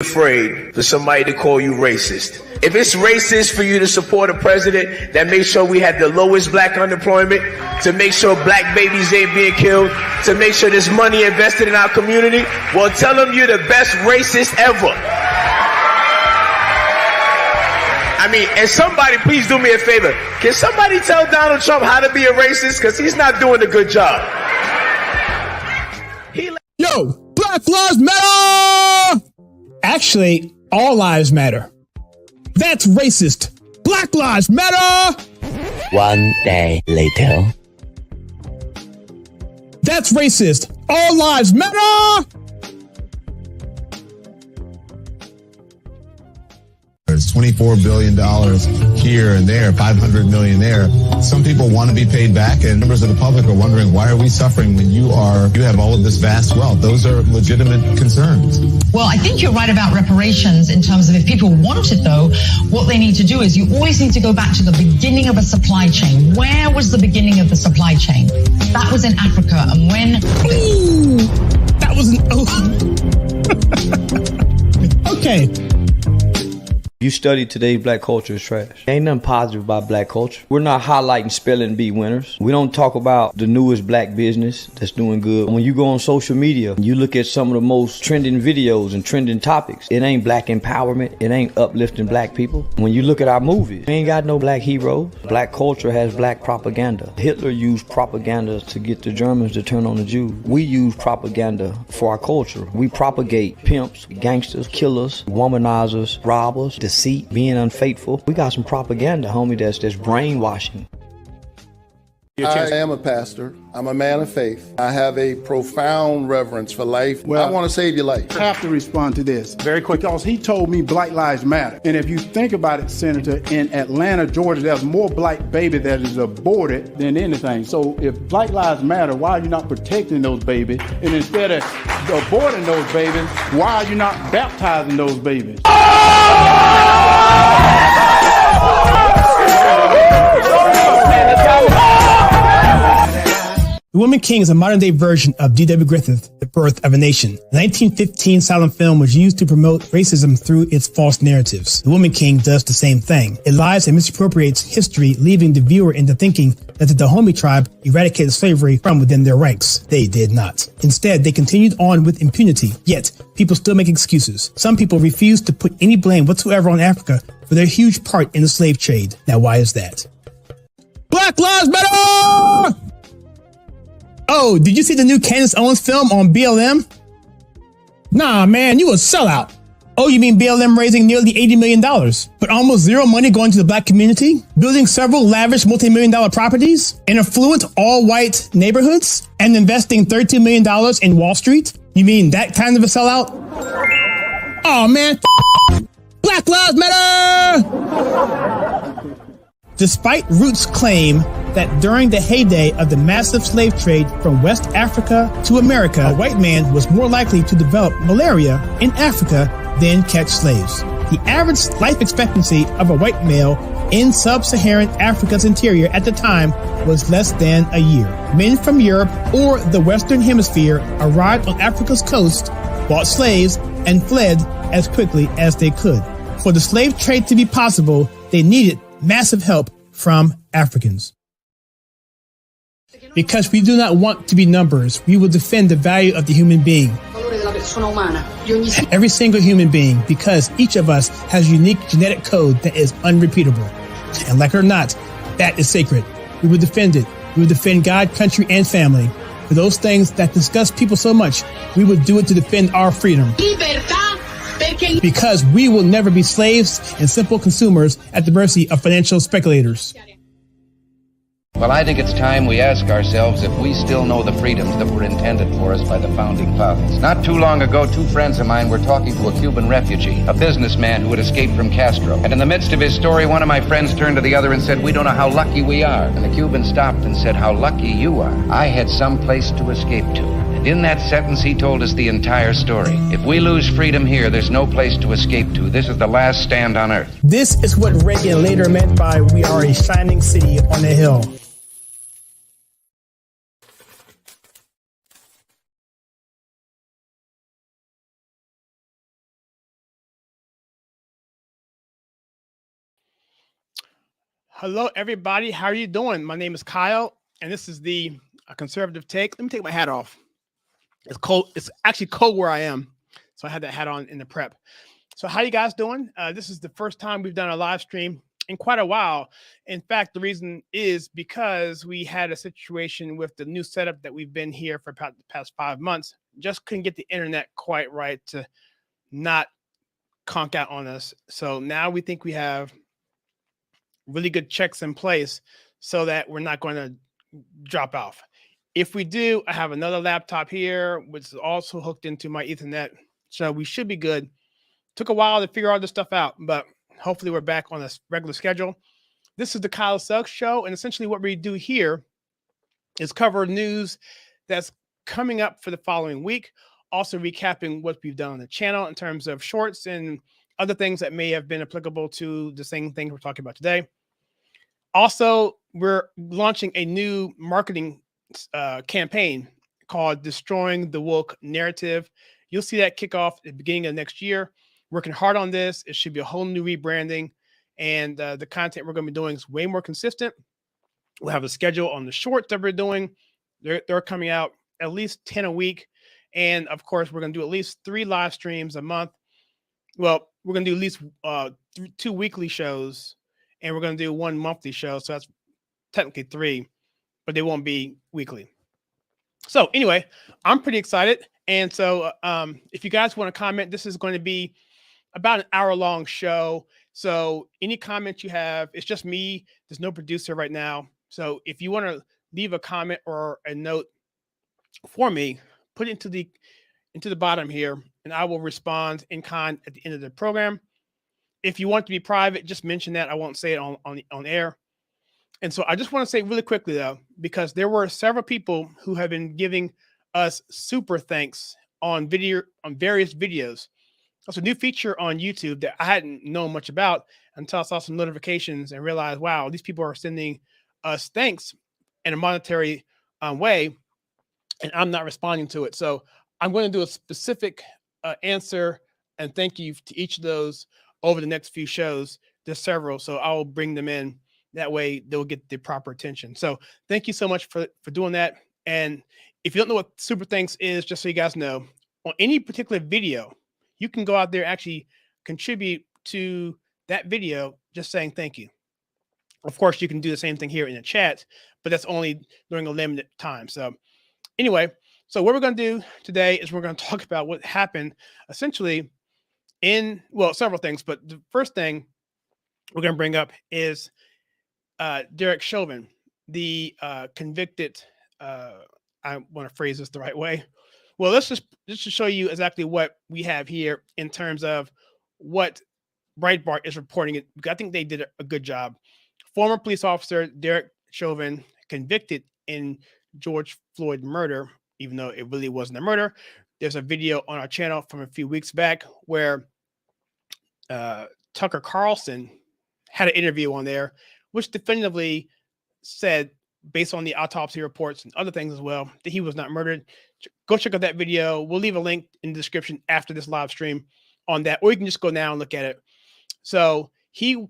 afraid for somebody to call you racist. If it's racist for you to support a president that makes sure we have the lowest black unemployment, to make sure black babies ain't being killed, to make sure there's money invested in our community, well, tell them you're the best racist ever. I mean, and somebody, please do me a favor. Can somebody tell Donald Trump how to be a racist? Because he's not doing a good job. Yo, Black Lives Matter! Actually, all lives matter. That's racist. Black Lives Matter! One day later. That's racist. All lives matter! There's $24 billion here and there, $500 million there. Some people want to be paid back, and members of the public are wondering, why are we suffering when you have all of this vast wealth? Those are legitimate concerns. Well, I think you're right about reparations in terms of if people want it, though, what they need to do is you always need to go back to the beginning of a supply chain. Where was the beginning of the supply chain? That was in Africa. And when... Ooh, that was an... Okay. You study today's black culture is trash. Ain't nothing positive about black culture. We're not highlighting spelling bee winners. We don't talk about the newest black business that's doing good. When you go on social media, you look at some of the most trending videos and trending topics. It ain't black empowerment. It ain't uplifting black people. When you look at our movies, we ain't got no black heroes. Black culture has black propaganda. Hitler used propaganda to get the Germans to turn on the Jews. We use propaganda for our culture. We propagate pimps, gangsters, killers, womanizers, robbers, deceit, being unfaithful. We got some propaganda, homie, that's brainwashing. I am a pastor. I'm a man of faith. I have a profound reverence for life. Well, I want to save your life. I have to respond to this very quick because he told me Black Lives Matter. And if you think about it, Senator, in Atlanta, Georgia, there's more black baby that is aborted than anything. So if Black Lives Matter, why are you not protecting those babies? And instead of aborting those babies, why are you not baptizing those babies? The Woman King is a modern-day version of D.W. Griffith's The Birth of a Nation. The 1915 silent film was used to promote racism through its false narratives. The Woman King does the same thing. It lies and misappropriates history, leaving the viewer into thinking that the Dahomey tribe eradicated slavery from within their ranks. They did not. Instead, they continued on with impunity. Yet, people still make excuses. Some people refuse to put any blame whatsoever on Africa for their huge part in the slave trade. Now, why is that? Black Lives Matter! Oh, did you see the new Candace Owens film on BLM? Nah, man, you a sellout. Oh, you mean BLM raising nearly $80 million, but almost zero money going to the black community? Building several lavish multi-million-dollar properties in affluent all-white neighborhoods and investing $13 million in Wall Street? You mean that kind of a sellout? Oh, man, Black Lives Matter! Despite Roots' claim that during the heyday of the massive slave trade from West Africa to America, a white man was more likely to develop malaria in Africa than catch slaves. The average life expectancy of a white male in sub-Saharan Africa's interior at the time was less than a year. Men from Europe or the Western Hemisphere arrived on Africa's coast, bought slaves, and fled as quickly as they could. For the slave trade to be possible, they needed massive help from Africans. Because we do not want to be numbers, we will defend the value of the human being. Every single human being, because each of us has a unique genetic code that is unrepeatable. And like it or not, that is sacred. We will defend it. We will defend God, country, and family. For those things that disgust people so much, we will do it to defend our freedom. Because we will never be slaves and simple consumers at the mercy of financial speculators. Well, I think it's time we ask ourselves if we still know the freedoms that were intended for us by the founding fathers. Not too long ago, two friends of mine were talking to a Cuban refugee, a businessman who had escaped from Castro. And in the midst of his story, one of my friends turned to the other and said, "We don't know how lucky we are." And the Cuban stopped and said, "How lucky you are. I had some place to escape to." And in that sentence, he told us the entire story. If we lose freedom here, there's no place to escape to. This is the last stand on earth. This is what Reagan later meant by "we are a shining city on a hill." Hello, everybody. How are you doing? My name is Kyle, and this is the Conservative Take. Let me take my hat off. It's cold. It's actually cold where I am, so I had that hat on in the prep. So how you guys doing? This is the first time we've done a live stream in quite a while. In fact, the reason is because we had a situation with the new setup that we've been here for the past 5 months. Just couldn't get the internet quite right to not conk out on us. So now we think we have really good checks in place so that we're not going to drop off. If we do, I have another laptop here, which is also hooked into my Ethernet. So we should be good. Took a while to figure all this stuff out, but hopefully we're back on a regular schedule. This is the Kyle Suggs Show. And essentially what we do here is cover news that's coming up for the following week. Also recapping what we've done on the channel in terms of shorts and other things that may have been applicable to the same thing we're talking about today. Also, we're launching a new marketing campaign called Destroying the Woke Narrative. You'll see that kick off at the beginning of next year. Working hard on this. It should be a whole new rebranding. And the content we're going to be doing is way more consistent. We'll have a schedule on the shorts that we're doing. They're coming out at least 10 a week. And of course, we're going to do at least 3 live streams a month. Well, we're going to do at least 2 weekly shows. And we're going to do 1 monthly show. So that's technically 3, but they won't be weekly. So anyway, I'm pretty excited. And so if you guys want to comment, this is going to be about an hour-long show. So any comments you have, it's just me. There's no producer right now. So if you want to leave a comment or a note for me, put it into the bottom here, and I will respond in kind at the end of the program. If you want to be private, just mention that. I won't say it on air. And so I just want to say really quickly, though, because there were several people who have been giving us super thanks on various videos. That's a new feature on YouTube that I hadn't known much about until I saw some notifications and realized, wow, these people are sending us thanks in a monetary way, and I'm not responding to it. So I'm going to do a specific answer and thank you to each of those over the next few shows. There's several, so I'll bring them in. That way they'll get the proper attention. So thank you so much for doing that. And if you don't know what super thanks is, just so you guys know, on any particular video, you can go out there and actually contribute to that video just saying thank you. Of course, you can do the same thing here in the chat, but that's only during a limited time. So anyway, so what we're going to do today is we're going to talk about what happened essentially several things. But the first thing we're going to bring up is Derek Chauvin, the convicted, I want to phrase this the right way. Well, let's just show you exactly what we have here in terms of what Breitbart is reporting. I think they did a good job. Former police officer Derek Chauvin convicted in George Floyd murder, even though it really wasn't a murder. There's a video on our channel from a few weeks back where Tucker Carlson had an interview on there, which definitively said, based on the autopsy reports and other things as well, that he was not murdered. Go check out that video. We'll leave a link in the description after this live stream on that, or you can just go now and look at it. So he,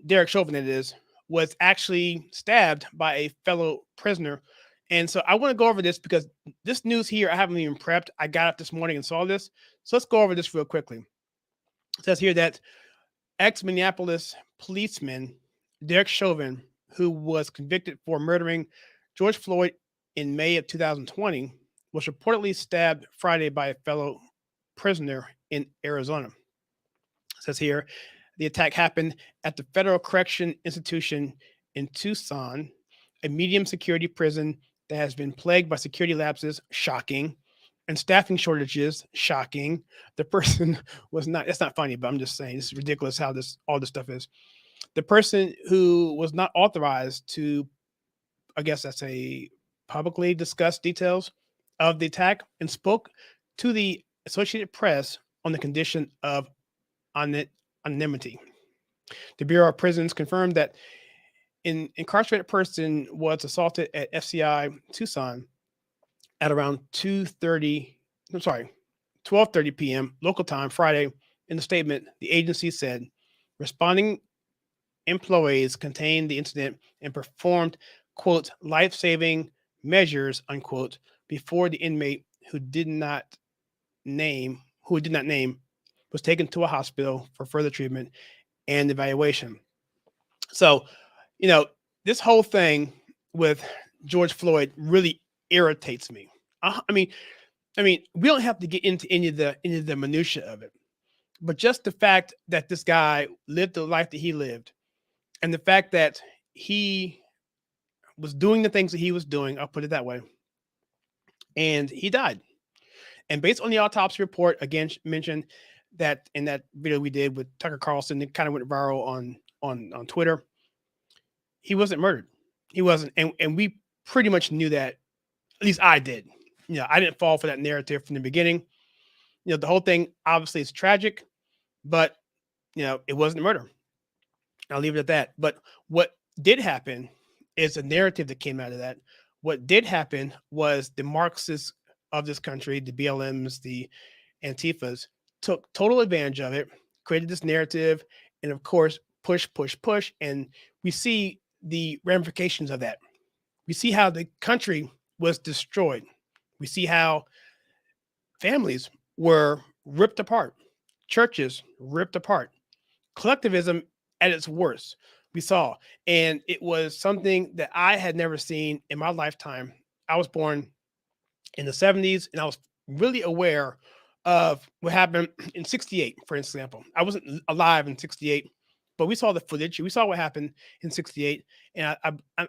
Derek Chauvin, it is, was actually stabbed by a fellow prisoner. And so I want to go over this because this news here, I haven't even prepped. I got up this morning and saw this. So let's go over this real quickly. It says here that ex-Minneapolis policeman Derek Chauvin, who was convicted for murdering George Floyd in May of 2020, was reportedly stabbed Friday by a fellow prisoner in Arizona. It says here, the attack happened at the Federal Correction Institution in Tucson, a medium security prison that has been plagued by security lapses, shocking, and staffing shortages, shocking. The person was not, it's not funny, but I'm just saying, it's ridiculous how all this stuff is. The person who was not authorized to, I guess that's a publicly discuss details of the attack and spoke to the Associated Press on the condition of anonymity. The Bureau of Prisons confirmed that an incarcerated person was assaulted at FCI Tucson at around 12:30 p.m. local time Friday. In the statement, the agency said, responding employees contained the incident and performed, quote, life-saving measures, unquote, before the inmate who did not name was taken to a hospital for further treatment and evaluation. So, this whole thing with George Floyd really irritates me. I mean, we don't have to get into any of the minutia of it, but just the fact that this guy lived the life that he lived, and the fact that he was doing the things that he was doing, I'll put it that way, and he died. And based on the autopsy report, again, mentioned that in that video we did with Tucker Carlson, it kind of went viral on Twitter. He wasn't murdered. He wasn't, and we pretty much knew that. At least I did. I didn't fall for that narrative from the beginning. The whole thing obviously is tragic, but it wasn't a murder. I'll leave it at that. But what did happen is a narrative that came out of that. What did happen was the Marxists of this country, the BLMs, the Antifas, took total advantage of it, created this narrative, and of course, push. And we see the ramifications of that. We see how the country was destroyed. We see how families were ripped apart, churches ripped apart, collectivism at its worst. We saw, and it was something that I had never seen in my lifetime. I was born in the 70s, and I was really aware of what happened in 68, for example. I wasn't alive in 68, but we saw the footage. We saw what happened in 68, and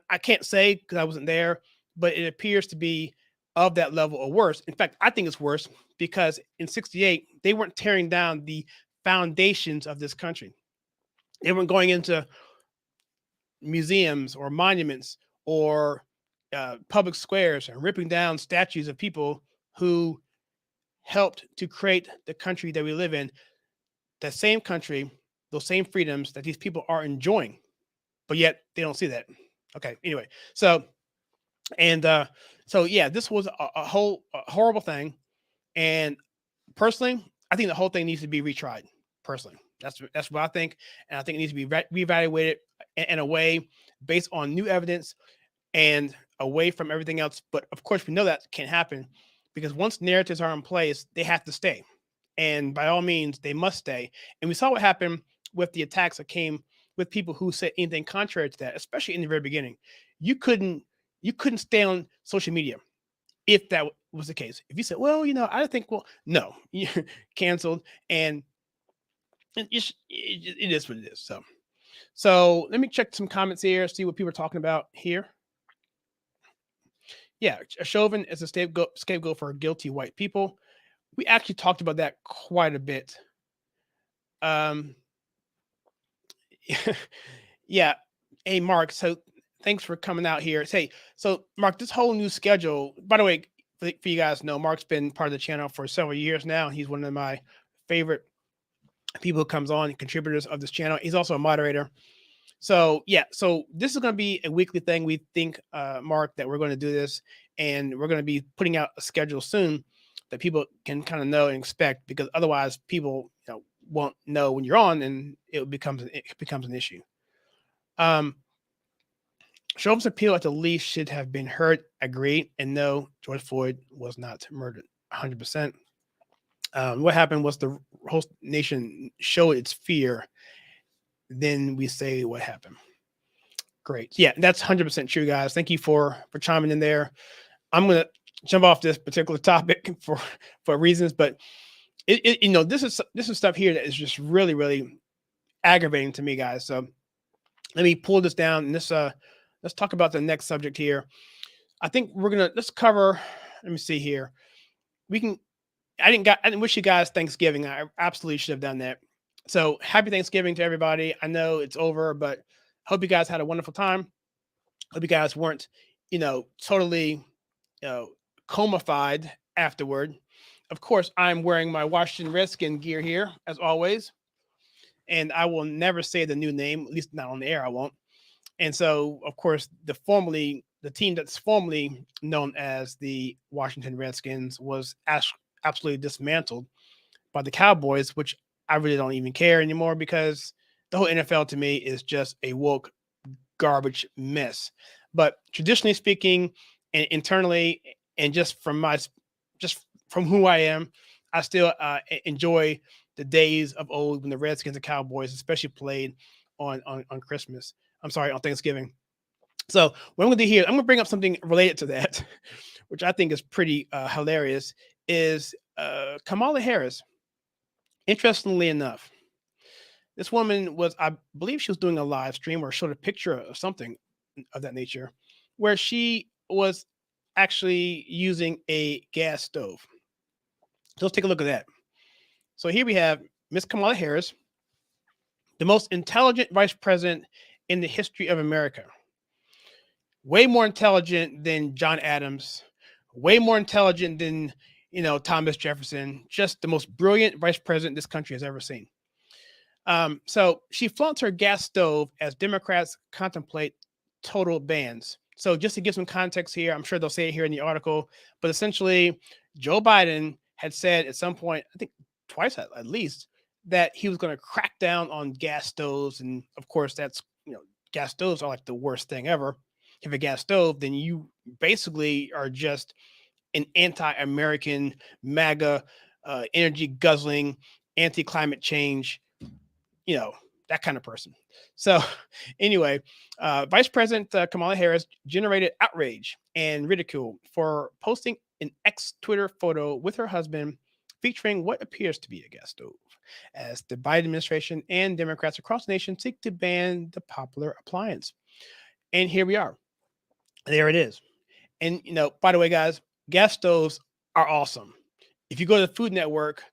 I can't say because I wasn't there, but it appears to be of that level or worse. In fact, I think it's worse because in 68, they weren't tearing down the foundations of this country. They weren't going into museums or monuments or public squares and ripping down statues of people who helped to create the country that we live in. That same country, those same freedoms that these people are enjoying, but yet they don't see that. Okay. Anyway, so yeah, this was a horrible thing. And personally, I think the whole thing needs to be retried. Personally, that's what I think, and I think it needs to be reevaluated in a way based on new evidence and away from everything else. But of course, we know that can't happen because once narratives are in place, they have to stay, and by all means, they must stay. And we saw what happened with the attacks that came with people who said anything contrary to that, especially in the very beginning. You couldn't stay on social media if that was the case. If you said, well, I think, well, no, you're canceled, and it is what it is. So let me check some comments here, see what people are talking about here. Yeah, Chauvin is a scapegoat for guilty white people. We actually talked about that quite a bit. Yeah. Hey, Mark. So thanks for coming out here. Hey, so Mark, this whole new schedule, by the way, for you guys know, Mark's been part of the channel for several years now. He's one of my favorite people who comes on and contributors of this channel. He's also a moderator. So yeah, so this is going to be a weekly thing. We think, Mark, that we're going to do this, and we're going to be putting out a schedule soon that people can kind of know and expect, because otherwise people won't know when you're on, and it becomes an issue. Chauvin's appeal at the least should have been heard. Agreed. And no, George Floyd was not murdered. 100%. What happened was the whole nation showed its fear. Then we say what happened. Great. Yeah, that's 100% true, guys. Thank you for chiming in there. I'm going to jump off this particular topic for reasons, but this is stuff here that is just really, really aggravating to me, guys. So let me pull this down, and let's talk about the next subject here. I think let's cover. Let me see here. I didn't wish you guys Thanksgiving. I absolutely should have done that. So happy Thanksgiving to everybody. I know it's over, but hope you guys had a wonderful time. Hope you guys weren't, totally, comified afterward. Of course, I'm wearing my Washington Redskin gear here, as always. And I will never say the new name, at least not on the air, I won't. And so, of course, the team that's formerly known as the Washington Redskins was absolutely dismantled by the Cowboys, which I really don't even care anymore, because the whole NFL to me is just a woke garbage mess. But traditionally speaking, and internally, and just from who I am, I still enjoy the days of old when the Redskins and Cowboys, especially played on Christmas. I'm sorry, on Thanksgiving. So what I'm going to do here, I'm going to bring up something related to that, which I think is pretty hilarious. Is Kamala Harris? Interestingly enough, this woman was, I believe, she was doing a live stream or showed a picture of something of that nature, where she was actually using a gas stove. So let's take a look at that. So here we have Miss Kamala Harris, the most intelligent vice president in the history of America. Way more intelligent than John Adams, way more intelligent than, Thomas Jefferson, just the most brilliant vice president this country has ever seen. So she flaunts her gas stove as Democrats contemplate total bans. So just to give some context here, I'm sure they'll say it here in the article, but essentially Joe Biden had said at some point, I think twice at least, that he was going to crack down on gas stoves. And of course, that's, gas stoves are like the worst thing ever. If you have a gas stove, then you basically are just an anti-American, MAGA, energy guzzling, anti-climate change, that kind of person. So anyway, Vice President Kamala Harris generated outrage and ridicule for posting an ex-Twitter photo with her husband featuring what appears to be a gas stove, as the Biden administration and Democrats across the nation seek to ban the popular appliance. And here we are. There it is. And, by the way, guys, gas stoves are awesome. If you go to the Food Network,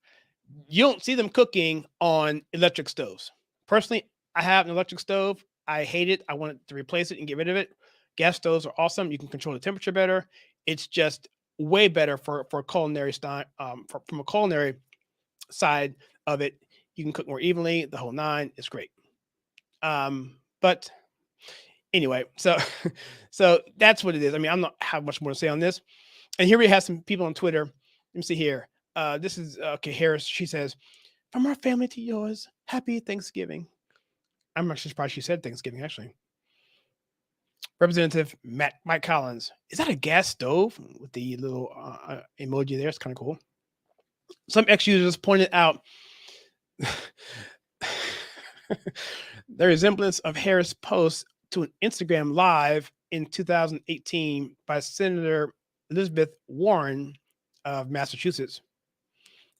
you don't see them cooking on electric stoves. Personally, I have an electric stove. I hate it. I want to replace it and get rid of it. Gas stoves are awesome. You can control the temperature better. It's just way better for culinary style. From a culinary side of it, you can cook more evenly. The whole nine is great. But anyway, so that's what it is. I mean, I'm not have much more to say on this. And here we have some people on Twitter. Let me see here. This is Harris. She says, "From our family to yours, happy Thanksgiving." I'm actually surprised she said Thanksgiving, actually. Representative Mike Collins. Is that a gas stove with the little emoji there? It's kind of cool. Some ex-users pointed out the resemblance of Harris' post to an Instagram live in 2018 by Senator Elizabeth Warren of Massachusetts,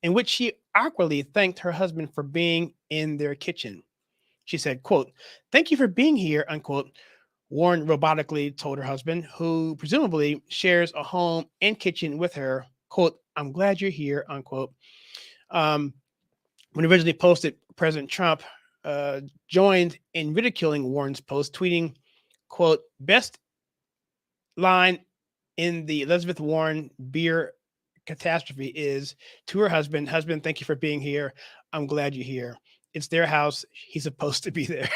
in which she awkwardly thanked her husband for being in their kitchen. She said, quote, "Thank you for being here," unquote. Warren robotically told her husband, who presumably shares a home and kitchen with her, quote, "I'm glad you're here," unquote. When originally posted, President Trump joined in ridiculing Warren's post, tweeting, quote, "Best line in the Elizabeth Warren beer catastrophe is to her husband, thank you for being here. I'm glad you're here. It's their house. He's supposed to be there."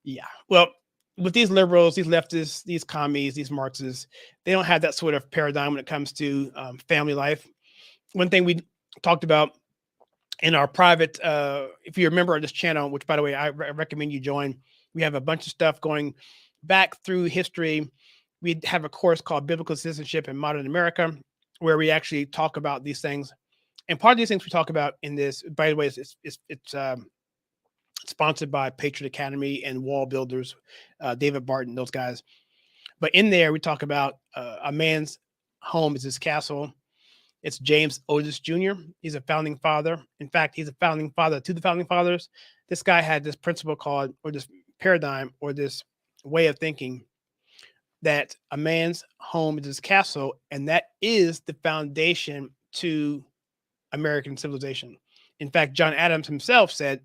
Yeah. Well, with these liberals, these leftists, these commies, these Marxists, they don't have that sort of paradigm when it comes to family life. One thing we talked about in our private, if you're a member of this channel, which by the way, I recommend you join, we have a bunch of stuff going back through history. We have a course called Biblical Citizenship in Modern America, where we actually talk about these things. And part of these things we talk about in this, by the way, it's sponsored by Patriot Academy and Wall Builders, David Barton, those guys. But in there, we talk about a man's home is his castle. It's James Otis Jr. He's a founding father. In fact, he's a founding father to the founding fathers. This guy had this principle called, or this paradigm, or this way of thinking, that a man's home is his castle, and that is the foundation to American civilization. In fact, John Adams himself said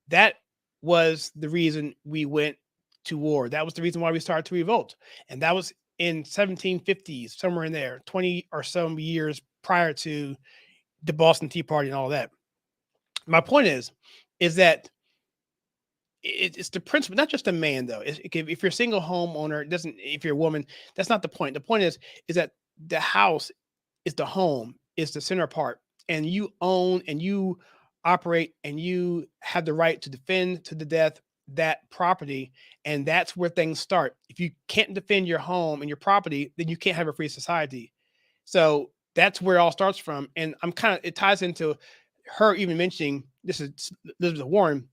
that was the reason we went to war. That was the reason why we started to revolt. And that was in 1750s, somewhere in there, 20 or so years prior to the Boston Tea Party and all that. My point is that it's the principle, not just a man though. If you're a single homeowner, if you're a woman, that's not the point. The point is that the house is the home, is the center part, and you own and you operate and you have the right to defend to the death that property. And that's where things start. If you can't defend your home and your property, then you can't have a free society. So that's where it all starts from. And it ties into her even mentioning, this is Elizabeth Warren,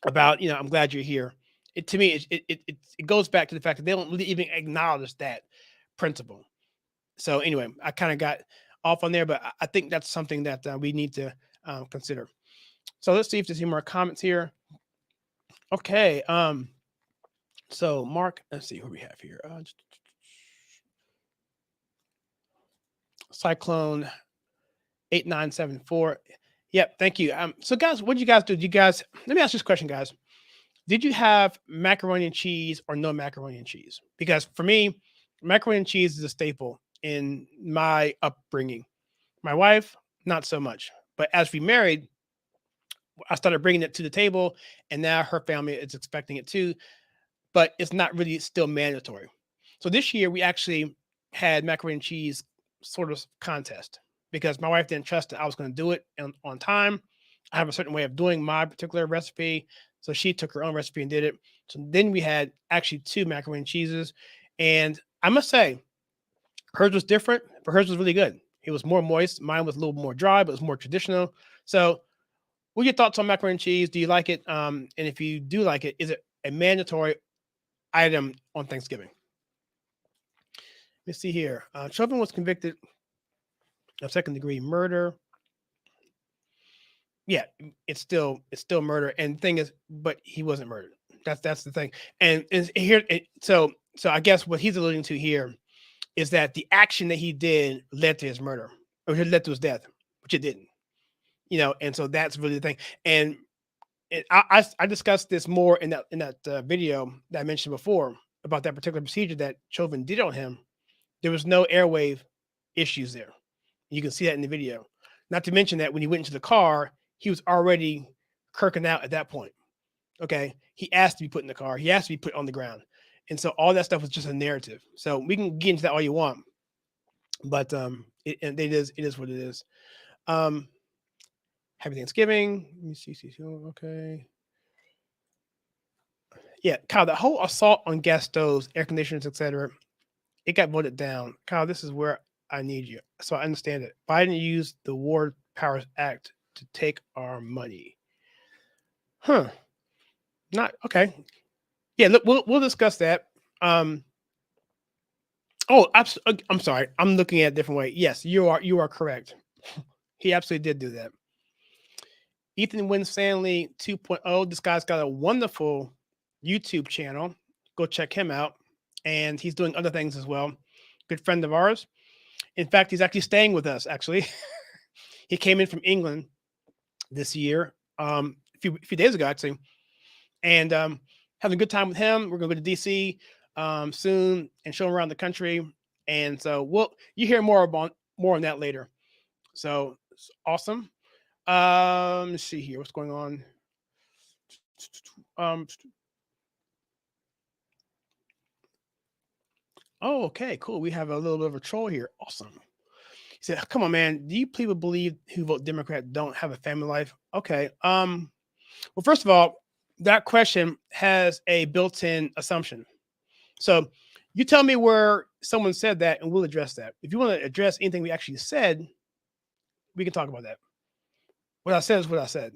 about, I'm glad you're here. To me, it goes back to the fact that they don't really even acknowledge that principle. So anyway, I kind of got off on there, but I think that's something that we need to consider. So let's see if there's any more comments here. Okay. So Mark, let's see who we have here. Cyclone 8974. Yep. Thank you. So guys, what did you guys do? Let me ask this question, guys. Did you have macaroni and cheese or no macaroni and cheese? Because for me, macaroni and cheese is a staple in my upbringing. My wife, not so much. But as we married, I started bringing it to the table, and now her family is expecting it too. But it's not really still mandatory. So this year we actually had macaroni and cheese sort of contest because my wife didn't trust that I was going to do it on time. I have a certain way of doing my particular recipe. So she took her own recipe and did it. So then we had actually 2 macaroni and cheeses. And I must say, hers was different, but hers was really good. It was more moist. Mine was a little more dry, but it was more traditional. So what are your thoughts on macaroni and cheese? Do you like it? And if you do like it, is it a mandatory item on Thanksgiving? Let's see here. Chauvin was convicted of second-degree murder. Yeah, it's still murder. And the thing is, but he wasn't murdered. That's the thing. And here, so I guess what he's alluding to here is that the action that he did led to his murder, or it led to his death, which it didn't. And so that's really the thing. And I discussed this more in that video that I mentioned before about that particular procedure that Chauvin did on him. There was no airwave issues there. You can see that in the video. Not to mention that when he went into the car, he was already kirking out at that point. Okay. He asked to be put in the car. He asked to be put on the ground. And so all that stuff was just a narrative. So we can get into that all you want. But it is what it is. Happy Thanksgiving. Let me see. Okay. Yeah, Kyle, the whole assault on gas stoves, air conditioners, etc., it got voted down. Kyle, this is where I need you. So I understand it. Biden used the War Powers Act to take our money. Not okay. Yeah, look, we'll discuss that. I'm sorry. I'm looking at it a different way. Yes, you are correct. He absolutely did do that. Ethan Winstanley 2.0. This guy's got a wonderful YouTube channel. Go check him out. And he's doing other things as well. Good friend of ours. In fact, he's actually staying with us, actually. He came in from England this year, a few days ago, actually. And having a good time with him. We're going to go to DC soon and show him around the country. And so you hear more on that later. So it's awesome. Let's see here. What's going on? Oh, okay, cool. We have a little bit of a troll here. Awesome. He said, come on, man. Do you people believe who vote Democrat don't have a family life? Okay. Well, first of all, that question has a built-in assumption. So you tell me where someone said that and we'll address that. If you want to address anything we actually said, we can talk about that. What I said is what I said.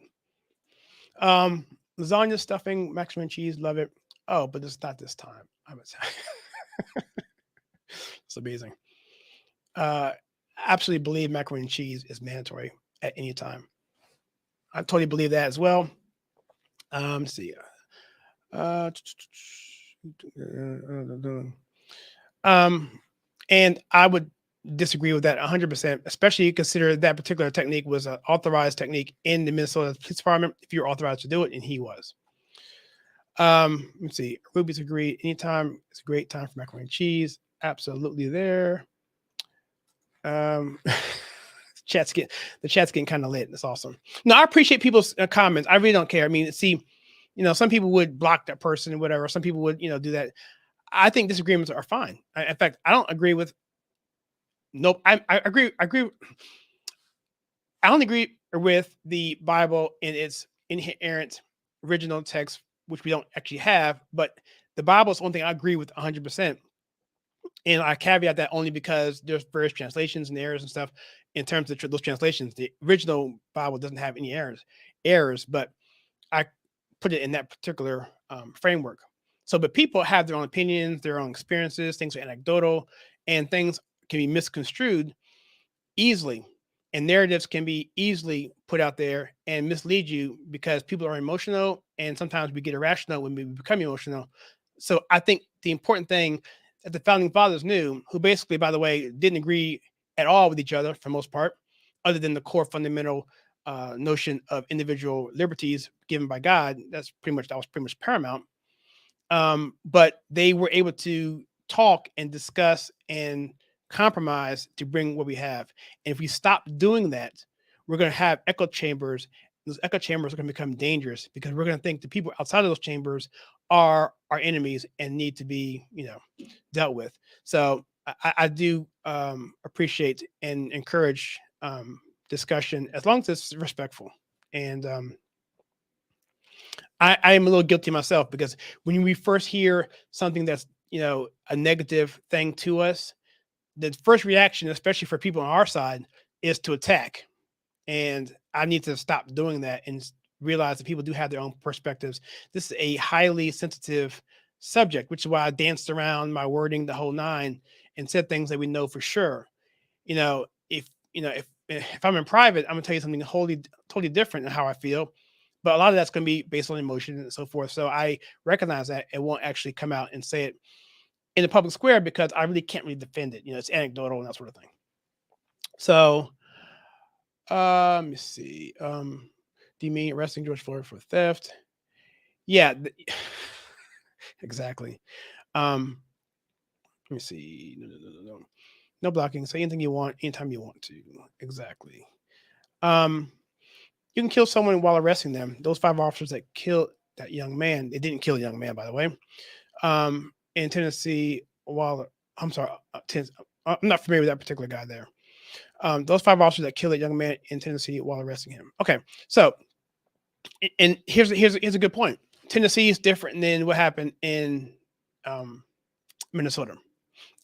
Lasagna, stuffing, macaroni and cheese, love it. Oh, but it's not this time. I would say. It's amazing. Absolutely believe macaroni and cheese is mandatory at any time. I totally believe that as well. Let's see. And I would disagree with that 100%, especially consider that particular technique was an authorized technique in the Minnesota Police Department. If you're authorized to do it, and he was. Let's see. Ruby's agreed. Anytime it's a great time for macaroni and cheese. Absolutely there. The chat's getting kind of lit. That's awesome. No, I appreciate people's comments. I really don't care. I mean, see, some people would block that person and whatever. Some people would, do that. I think disagreements are fine. In fact, I don't agree with. Nope. I agree. I don't agree with the Bible in its inherent original text, which we don't actually have, but the Bible is one thing I agree with 100%. And I caveat that only because there's various translations and errors and stuff in terms of those translations. The original Bible doesn't have any errors, but I put it in that particular framework. So, but people have their own opinions, their own experiences, things are anecdotal, and things can be misconstrued easily. And narratives can be easily put out there and mislead you because people are emotional, and sometimes we get irrational when we become emotional. So I think the important thing that the founding fathers knew, who basically, by the way, didn't agree at all with each other for the most part, other than the core fundamental notion of individual liberties given by God. That was pretty much paramount. But they were able to talk and discuss and compromise to bring what we have. And if we stop doing that, we're going to have echo chambers. Those echo chambers are going to become dangerous because we're going to think the people outside of those chambers are our enemies and need to be, dealt with. So I do appreciate and encourage discussion as long as it's respectful. And I am a little guilty myself because when we first hear something that's, a negative thing to us, the first reaction, especially for people on our side, is to attack. And I need to stop doing that and realize that people do have their own perspectives. This is a highly sensitive subject, which is why I danced around my wording the whole nine and said things that we know for sure. If I'm in private, I'm gonna tell you something totally different than how I feel. But a lot of that's gonna be based on emotion and so forth. So I recognize that and won't actually come out and say it in the public square because I really can't really defend it. It's anecdotal and that sort of thing. So let me see. Do you mean arresting George Floyd for theft? Yeah, exactly. Let me see. No blocking. Say anything you want, anytime you want to. Exactly. You can kill someone while arresting them. Those 5 officers that killed that young man, they didn't kill a young man, by the way. In Tennessee, I'm not familiar with that particular guy there. Those 5 officers that killed that young man in Tennessee while arresting him. Okay, so and here's a good point. Tennessee is different than what happened in Minnesota.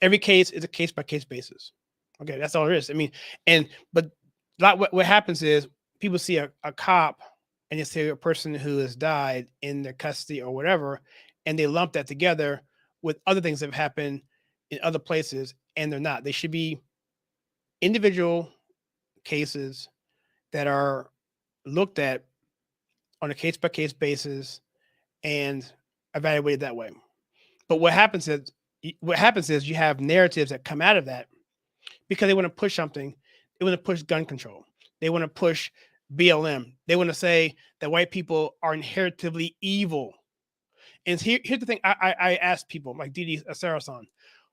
Every case is a case by case basis. Okay, that's all there is. I mean, but what happens is people see a cop and they see a person who has died in their custody or whatever, and they lump that together with other things that have happened in other places, and they're not. They should be individual cases that are looked at on a case by case basis and evaluated that way. But what happens is you have narratives that come out of that because they want to push something. They want to push gun control. They want to push BLM. They want to say that white people are inherently evil. And here's the thing. I asked people like Didi Sarasan,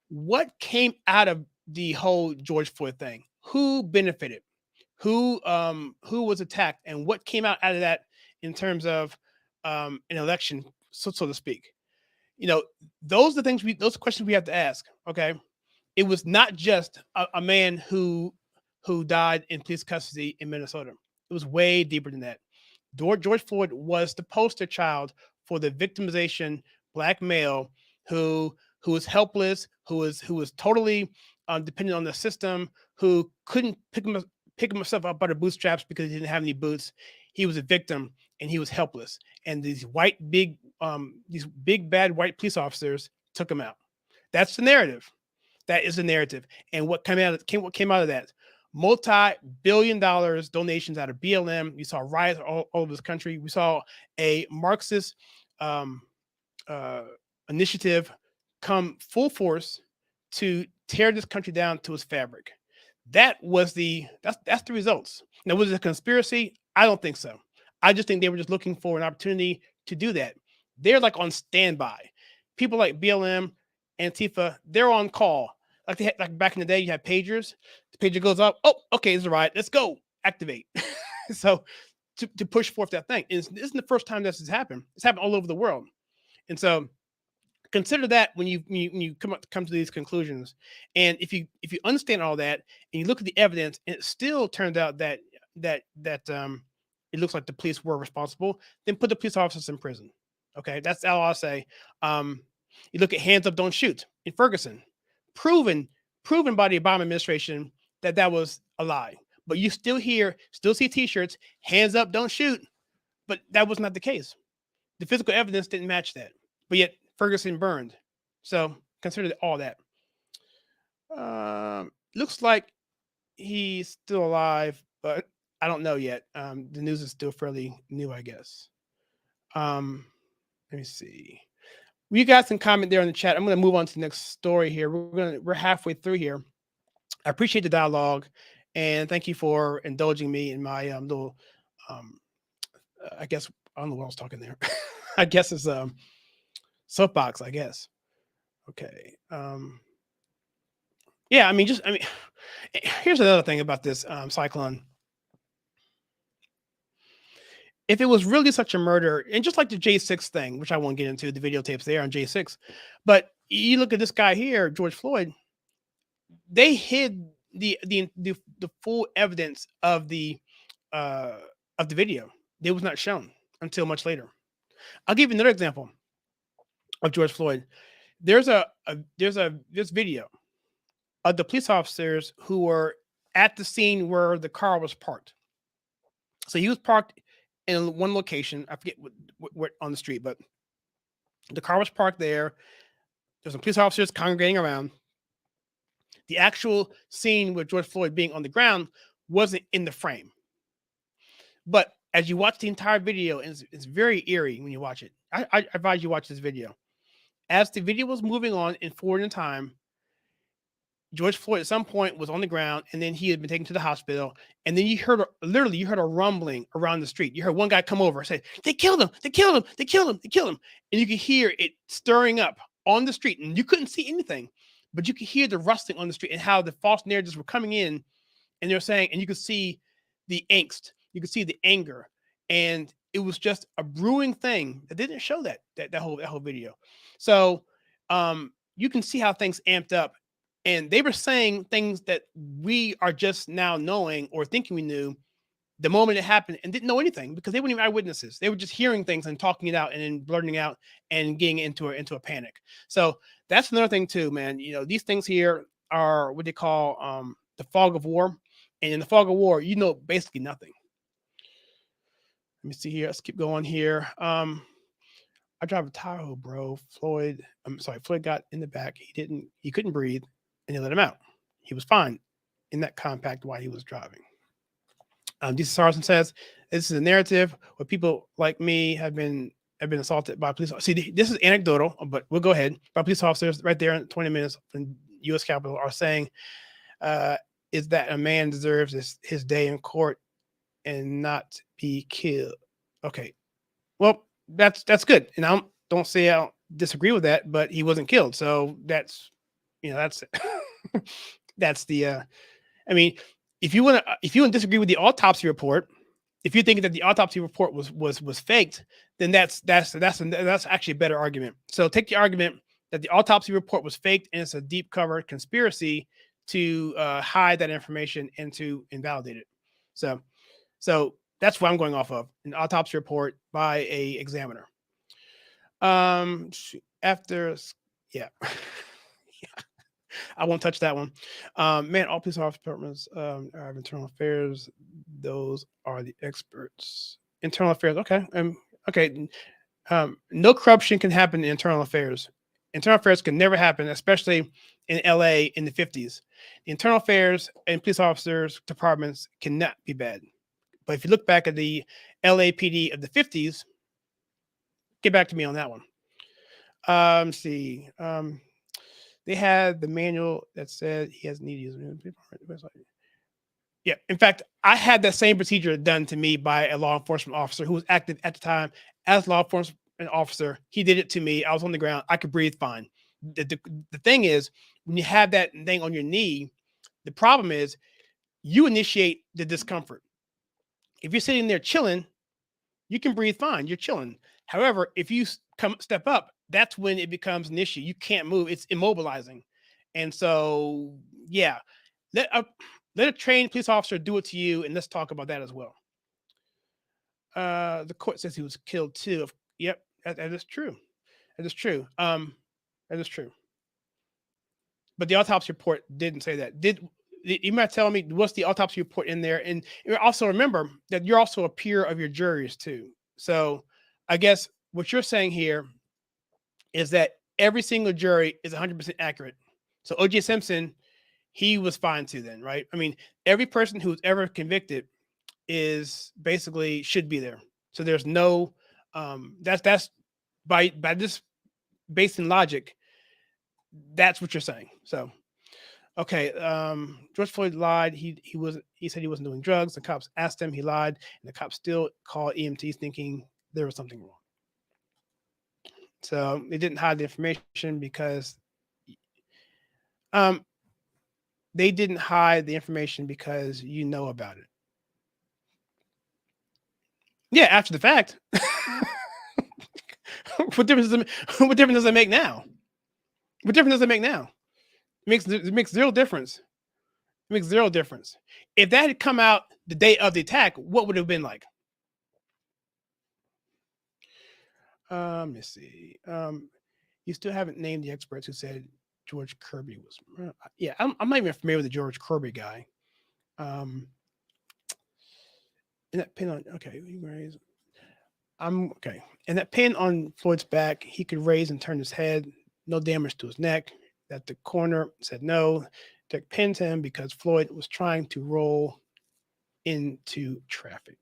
what came out of the whole George Floyd thing? Who benefited? Who was attacked? And what came out of that in terms of an election, so to speak? Those are those questions we have to ask. Okay. It was not just a man who died in police custody in Minnesota. It was way deeper than that. George Floyd was the poster child for the victimization Black male who was helpless, who was totally dependent on the system, who couldn't pick himself up by the bootstraps because he didn't have any boots. He was a victim and he was helpless. And these big bad white police officers took him out. That's the narrative. That is the narrative. And what came out of that? Multi-billion-dollar donations out of BLM. We saw riots all over this country. We saw a Marxist initiative come full force to tear this country down to its fabric. That's the results. Now, was it a conspiracy? I don't think so. I just think they were just looking for an opportunity to do that. They're like on standby. People like BLM, Antifa, they're on call. Like back in the day, you had pagers. The pager goes up. Oh, okay, it's all right. Let's go. Activate. So to push forth that thing. And this isn't the first time this has happened. It's happened all over the world. And so consider that when you come to these conclusions. And if you understand all that and you look at the evidence, and it still turns out that that it looks like the police were responsible, then put the police officers in prison. Okay, that's all I'll say. You look at hands up, don't shoot in Ferguson, proven by the Obama administration that was a lie. But you still see T-shirts, hands up, don't shoot. But that was not the case. The physical evidence didn't match that. But yet Ferguson burned. So consider all that. Looks like he's still alive, but I don't know yet. The news is still fairly new, I guess. Let me see. You guys can comment there in the chat. I'm going to move on to the next story here. We're halfway through here. I appreciate the dialogue, and thank you for indulging me in my little. I guess I don't know what I was talking there. I guess it's soapbox. I guess. Okay. Yeah. Here's another thing about this cyclone. If it was really such a murder, and just like the J6 thing, which I won't get into, the videotapes there on J6, but you look at this guy here, George Floyd, they hid the full evidence of the video. It was not shown until much later. I'll give you another example of George Floyd. There's this video of the police officers who were at the scene where the car was parked. So he was parked in one location. I forget what on the street, but the car was parked there. There's some police officers congregating around. The actual scene with George Floyd being on the ground wasn't in the frame. But as you watch the entire video, and it's very eerie when you watch it. I advise you watch this video. As the video was moving on and forward in time, George Floyd at some point was on the ground, and then he had been taken to the hospital. And then you heard a rumbling around the street. You heard one guy come over and say, "They killed him! They killed him! They killed him! They killed him!" And you could hear it stirring up on the street, and you couldn't see anything, but you could hear the rustling on the street and how the false narratives were coming in, and they're saying, and you could see the angst, you could see the anger, and it was just a brewing thing that didn't show that whole video. So you can see how things amped up. And they were saying things that we are just now knowing or thinking we knew the moment it happened, and didn't know anything because they weren't even eyewitnesses. They were just hearing things and talking it out and then blurting out and getting into a panic. So that's another thing too, man. You know, these things here are what they call the fog of war. And in the fog of war, you know basically nothing. Let me see here. Let's keep going here. I drive a Tahoe, bro. Floyd got in the back. He couldn't breathe. And they let him out. He was fine in that compact while he was driving. DC Sarson says, this is a narrative where people like me have been assaulted by police. See, this is anecdotal, but we'll go ahead. By police officers right there in 20 minutes in U.S. Capitol are saying, is that a man deserves his day in court and not be killed. Okay. Well, that's good. And I don't say I don't disagree with that, but he wasn't killed. So that's that's the I mean, if you want to disagree with the autopsy report, if you think that the autopsy report was faked, then that's actually a better argument. So take the argument that the autopsy report was faked and it's a deep cover conspiracy to hide that information and to invalidate it. So that's what I'm going off of, an autopsy report by a examiner. Yeah. I won't touch that one. Man, all police office departments have internal affairs. Those are the experts. Internal affairs. Okay. Okay. No corruption can happen in internal affairs. Internal affairs can never happen, especially in LA in the 50s. The internal affairs and police officers departments cannot be bad. But if you look back at the LAPD of the 50s, get back to me on that one. Let's see. They had the manual that said he has need to use. Yeah. In fact, I had that same procedure done to me by a law enforcement officer who was active at the time as law enforcement officer. He did it to me. I was on the ground. I could breathe fine. The thing is, when you have that thing on your knee, the problem is you initiate the discomfort. If you're sitting there chilling, you can breathe fine. You're chilling. However, if you step up, that's when it becomes an issue. You can't move. It's immobilizing. And so, yeah, Let a trained police officer do it to you, and let's talk about that as well. The court says he was killed too. Yep, that is true. That is true. That is true. But the autopsy report didn't say that. You might tell me what's the autopsy report in there? And also remember that you're also a peer of your juries too. So I guess what you're saying here is that every single jury is 100% accurate. So O.J. Simpson, he was fine too then, right? I mean, every person who's ever convicted is basically should be there. So there's no that's by this based in logic, that's what you're saying. So okay, George Floyd lied. He said he wasn't doing drugs. The cops asked him, he lied, and the cops still called EMTs thinking there was something wrong. So they didn't hide the information because they didn't hide the information because you know about it. Yeah, after the fact. What difference does it make now? What difference does it make now? It makes zero difference. It makes zero difference. If that had come out the day of the attack, what would it have been like? Let me see. You still haven't named the experts who said George Kirby was. Yeah, I'm not even familiar with the George Kirby guy. And that pin on okay. And that pin on Floyd's back, he could raise and turn his head, no damage to his neck. That the coroner said no. They pinned him because Floyd was trying to roll into traffic.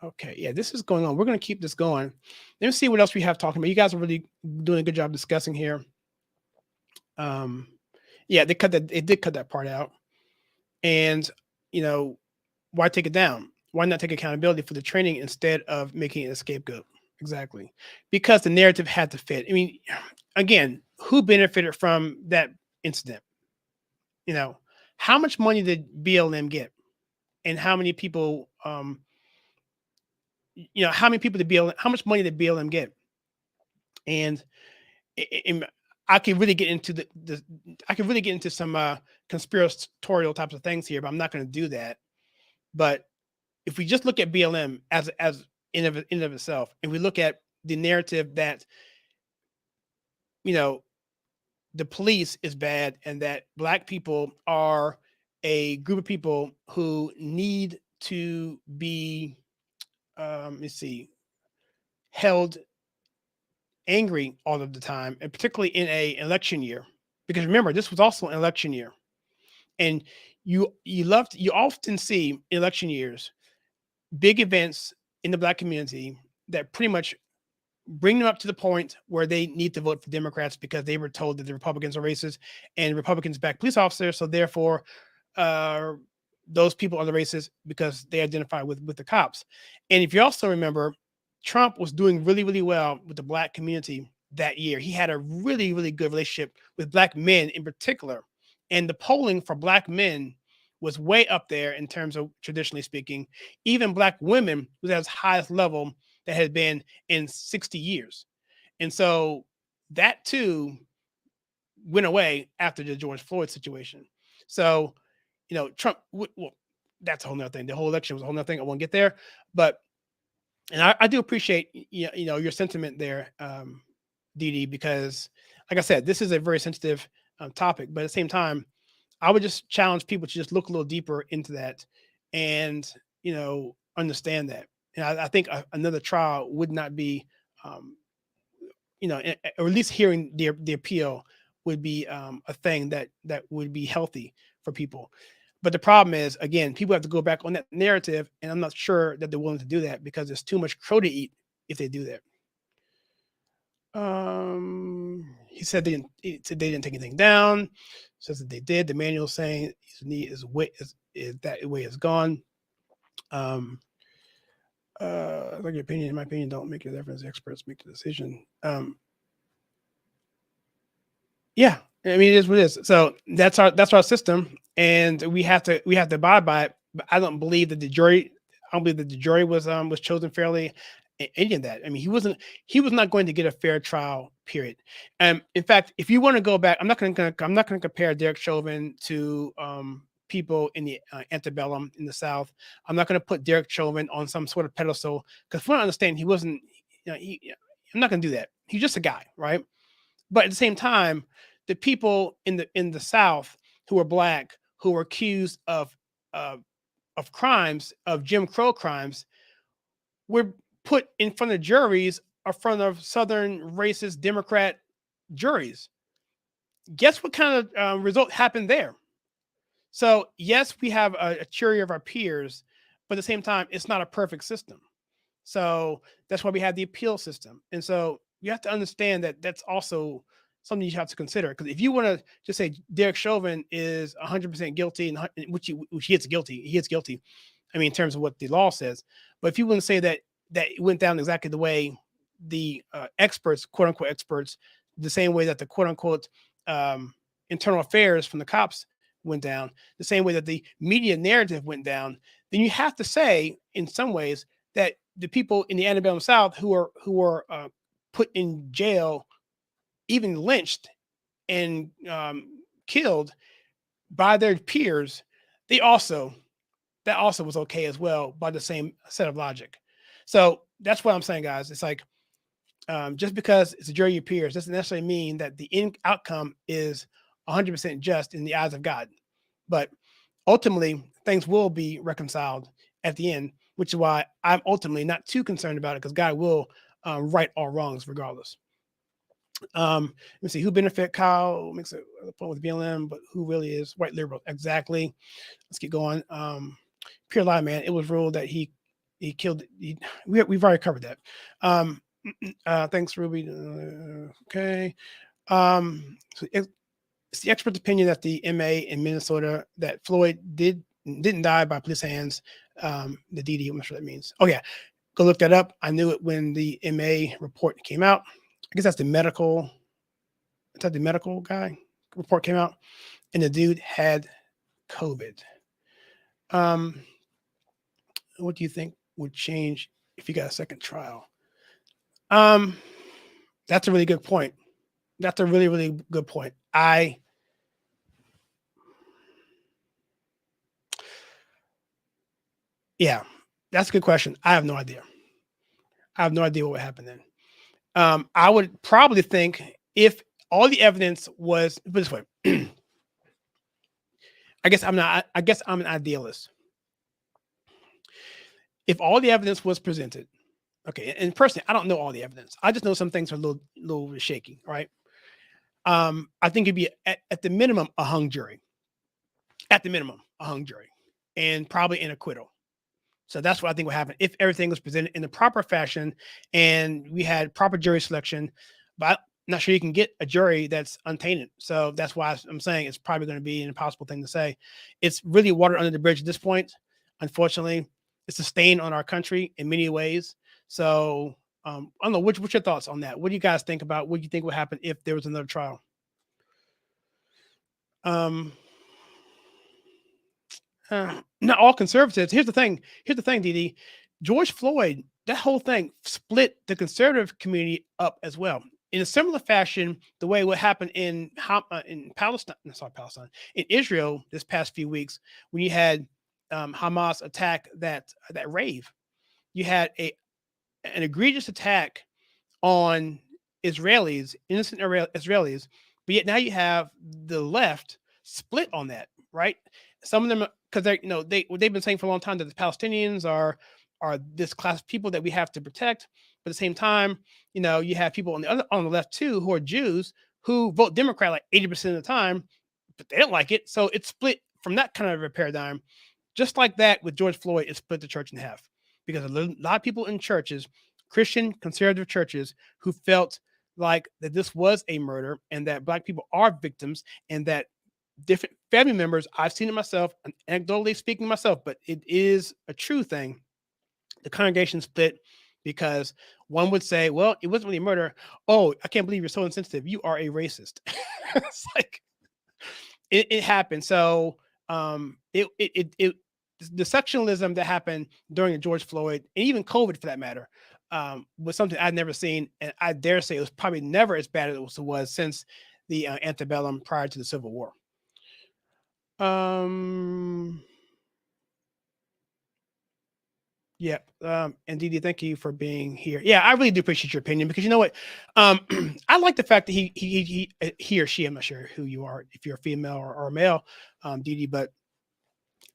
Okay, yeah, this is going on. We're going to keep this going. Let me see what else we have talking about. You guys are really doing a good job discussing here. Yeah, they did cut that part out. And, why take it down? Why not take accountability for the training instead of making it a scapegoat? Exactly. Because the narrative had to fit. I mean, again, who benefited from that incident? How much money did BLM get? And how many people, how much money did BLM get? And I could really get into some conspiratorial types of things here, but I'm not going to do that. But if we just look at BLM as in of itself, and we look at the narrative that, the police is bad and that Black people are a group of people who need to be, held angry all of the time, and particularly in an election year, because remember, this was also an election year, and you often see in election years big events in the Black community that pretty much bring them up to the point where they need to vote for Democrats because they were told that the Republicans are racist and Republicans back police officers. So therefore, those people are the racists because they identify with the cops. And if you also remember, Trump was doing really, really well with the Black community that year. He had a really, really good relationship with Black men in particular. And the polling for Black men was way up there in terms of, traditionally speaking. Even Black women was at its highest level that had been in 60 years. And so that too went away after the George Floyd situation. So, Trump, well, that's a whole nother thing. The whole election was a whole nother thing. I won't get there. But, and I do appreciate, your sentiment there, Dee, because like I said, this is a very sensitive topic, but at the same time, I would just challenge people to just look a little deeper into that and, understand that. And I think another trial would not be, or at least hearing the appeal would be a thing that would be healthy for people. But the problem is, again, people have to go back on that narrative, and I'm not sure that they're willing to do that because there's too much crow to eat if they do that. He said they didn't take anything down. Says that they did. The manual saying his knee is that way is gone. Like your opinion, in my opinion, don't make a difference. Experts make the decision. Yeah, I mean, it is what it is. So that's our system, and we have to abide by it. But I don't believe that the jury was chosen fairly. any of that. I mean, he was not going to get a fair trial, period. In fact, if you want to go back, I'm not going to compare Derek Chauvin to people in the antebellum in the South. I'm not going to put Derek Chauvin on some sort of pedestal, because from what I understand, he wasn't, I'm not going to do that. He's just a guy, right? But at the same time, the people in the South who were black, who were accused of crimes, of Jim Crow crimes, were put in front of juries, in front of Southern racist Democrat juries. Guess what kind of result happened there? So yes, we have a jury of our peers, but at the same time, it's not a perfect system. So that's why we have the appeal system. And so you have to understand that that's also something you have to consider. Because if you want to just say Derek Chauvin is 100% guilty, and which he is guilty. I mean, in terms of what the law says. But if you want to say that it went down exactly the way the experts, quote unquote experts, the same way that the quote unquote internal affairs from the cops went down, the same way that the media narrative went down, then you have to say, in some ways, that the people in the antebellum South who were put in jail, even lynched and killed by their peers, that also was okay as well, by the same set of logic. So that's what I'm saying, guys. It's like, just because it's a jury of your peers doesn't necessarily mean that the outcome is 100% just in the eyes of God. But ultimately, things will be reconciled at the end, which is why I'm ultimately not too concerned about it, because God will right all wrongs regardless. Let me see, who benefit Kyle makes a point with BLM, but who really is white liberal? Exactly. Let's get going. Pure lie, man. It was ruled that he killed. We've already covered that. Thanks, Ruby. Okay. So it's the expert's opinion that the MA in Minnesota that Floyd didn't die by police hands. The DD, I'm not sure what that means. Oh yeah, go look that up. I knew it when the MA report came out. I guess that's the medical. Is that the medical guy report came out, and the dude had COVID. What do you think would change if you got a second trial? That's a really good point. That's a really, really good point. Yeah, that's a good question. I have no idea. I have no idea what would happen then. I would probably think if all the evidence was, put this way, I guess I'm an idealist. If all the evidence was presented, okay, and personally, I don't know all the evidence. I just know some things are a little shaky, right? I think it'd be at the minimum a hung jury. At the minimum, a hung jury, and probably an acquittal. So that's what I think would happen if everything was presented in the proper fashion and we had proper jury selection. But I'm not sure you can get a jury that's untainted. So that's why I'm saying it's probably going to be an impossible thing to say. It's really water under the bridge at this point. Unfortunately, it's a stain on our country in many ways. So I don't know. What's your thoughts on that? What do you guys think about? What do you think would happen if there was another trial? Not all conservatives. Here's the thing, DD. George Floyd, that whole thing split the conservative community up as well. In a similar fashion, the way what happened in Palestine, in Israel this past few weeks, when you had Hamas attack that rave, you had an egregious attack on Israelis, innocent Israelis, but yet now you have the left split on that, right? Some of them, because they've been saying for a long time that the Palestinians are this class of people that we have to protect. But at the same time, you have people on the left too who are Jews who vote Democrat like 80% of the time, but they don't like it. So it's split from that kind of a paradigm. Just like that with George Floyd, it split the church in half because a lot of people in churches, Christian conservative churches, who felt like that this was a murder and that Black people are victims and that different family members, I've seen it myself, anecdotally speaking myself, but it is a true thing. The congregation split because one would say, well, it wasn't really murder. Oh, I can't believe you're so insensitive. You are a racist. It's like, it happened. So it the sectionalism that happened during the George Floyd and even COVID, for that matter, was something I'd never seen, and I dare say it was probably never as bad as it was since the antebellum prior to the Civil War. Yep. And Didi, thank you for being here. Yeah, I really do appreciate your opinion, because you know what? I like the fact that he or she, I'm not sure who you are, if you're a female or a male, Didi, but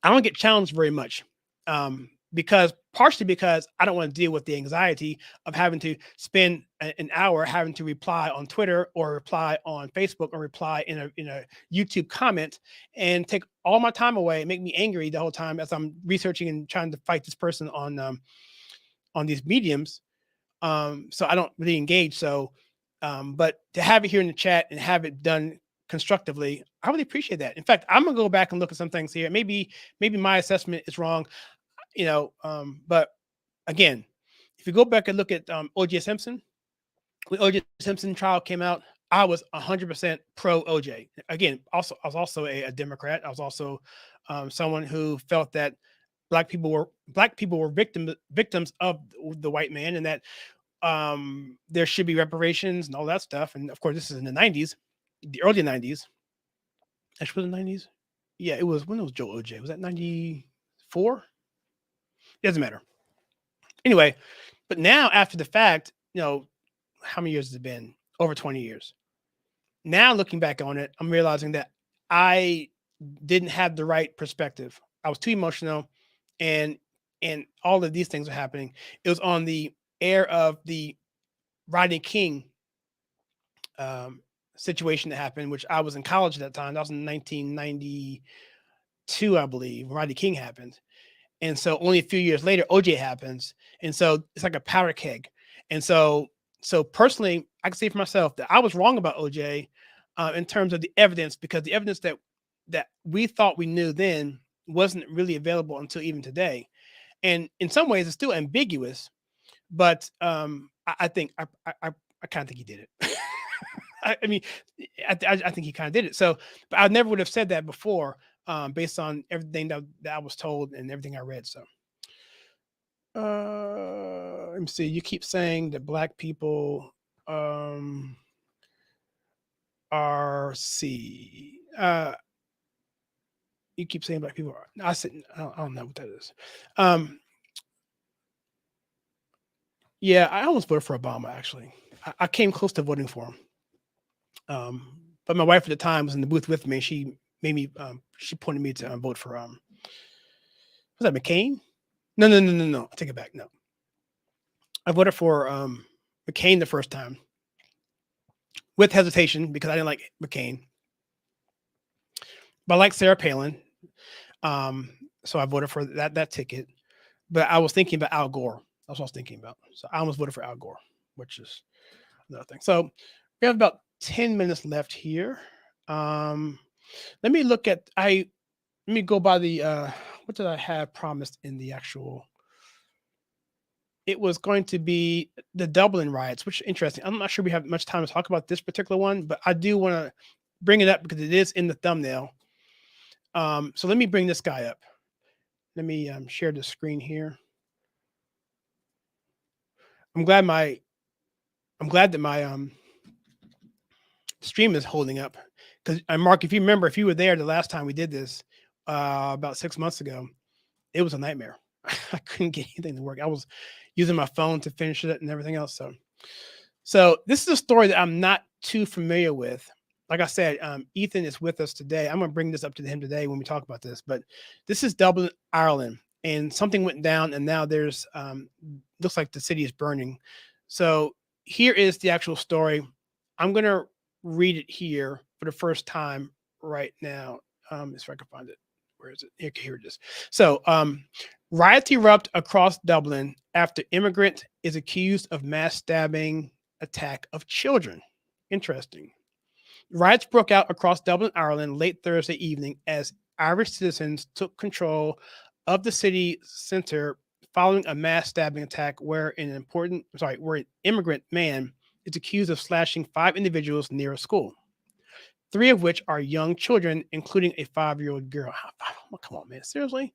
I don't get challenged very much. Partially because I don't want to deal with the anxiety of having to spend an hour having to reply on Twitter or reply on Facebook or reply in a YouTube comment and take all my time away and make me angry the whole time as I'm researching and trying to fight this person on these mediums. So I don't really engage. So, but to have it here in the chat and have it done constructively, I really appreciate that. In fact, I'm gonna go back and look at some things here. Maybe my assessment is wrong. But again, if you go back and look at O.J. Simpson, when O.J. Simpson trial came out, I was 100% pro O.J. Again, I was also a Democrat. I was also someone who felt that black people were victims of the white man, and that there should be reparations and all that stuff. And of course, this is in the 90s, the early 90s. Actually, was the 90s? Yeah, it was. When was Joe O.J.? Was that 94? Doesn't matter. Anyway, but now after the fact, how many years has it been? Over 20 years. Now looking back on it, I'm realizing that I didn't have the right perspective. I was too emotional, and all of these things were happening. It was on the air of the Rodney King situation that happened, which I was in college at that time. That was in 1992, I believe. Rodney King happened. And so only a few years later, OJ happens. And so it's like a powder keg. And so personally, I can say for myself that I was wrong about OJ in terms of the evidence, because the evidence that we thought we knew then wasn't really available until even today. And in some ways, it's still ambiguous. But I think I kind of think he did it. I think he kind of did it. So, but I never would have said that before. Based on everything that I was told and everything I read. So, let me see. You keep saying that black people are you keep saying black people are. I said I don't know what that is. Yeah, I almost voted for Obama. Actually, I came close to voting for him. But my wife at the time was in the booth with me. She made me. She pointed me to vote for. Was that McCain? No. I take it back. No, I voted for McCain the first time with hesitation because I didn't like McCain, but I like Sarah Palin. So I voted for that ticket. But I was thinking about Al Gore. That's what I was thinking about. So I almost voted for Al Gore, which is another thing. So we have about 10 minutes left here. Let me look at let me go by the what did I have promised in the actual? It was going to be the Dublin riots, which is interesting. I'm not sure we have much time to talk about this particular one, but I do want to bring it up because it is in the thumbnail. So let me bring this guy up. Let me share the screen here. I'm glad that my stream is holding up. Because Mark, if you remember, if you were there the last time we did this about 6 months ago, it was a nightmare. I couldn't get anything to work. I was using my phone to finish it and everything else. So this is a story that I'm not too familiar with. Like I said, Ethan is with us today. I'm going to bring this up to him today when we talk about this. But this is Dublin, Ireland, and something went down, and now there's looks like the city is burning. So here is the actual story. I'm going to read it here for the first time right now. If I can find it. Where is it? Here it is. So riots erupt across Dublin after immigrant is accused of mass stabbing attack of children. Interesting. Riots broke out across Dublin, Ireland late Thursday evening as Irish citizens took control of the city center following a mass stabbing attack where an immigrant man is accused of slashing 5 individuals near a school, 3 of which are young children, including a 5-year-old girl. Oh, come on, man. Seriously?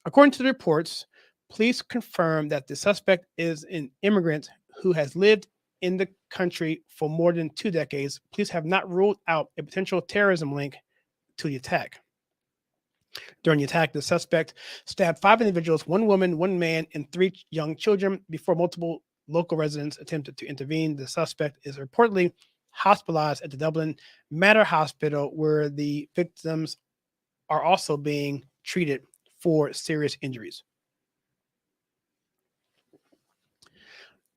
According to the reports, police confirm that the suspect is an immigrant who has lived in the country for more than 2 decades. Police have not ruled out a potential terrorism link to the attack. During the attack, the suspect stabbed 5 individuals, 1 woman, 1 man, and 3 young children before multiple local residents attempted to intervene. The suspect is reportedly hospitalized at the Dublin Mater Hospital, where the victims are also being treated for serious injuries.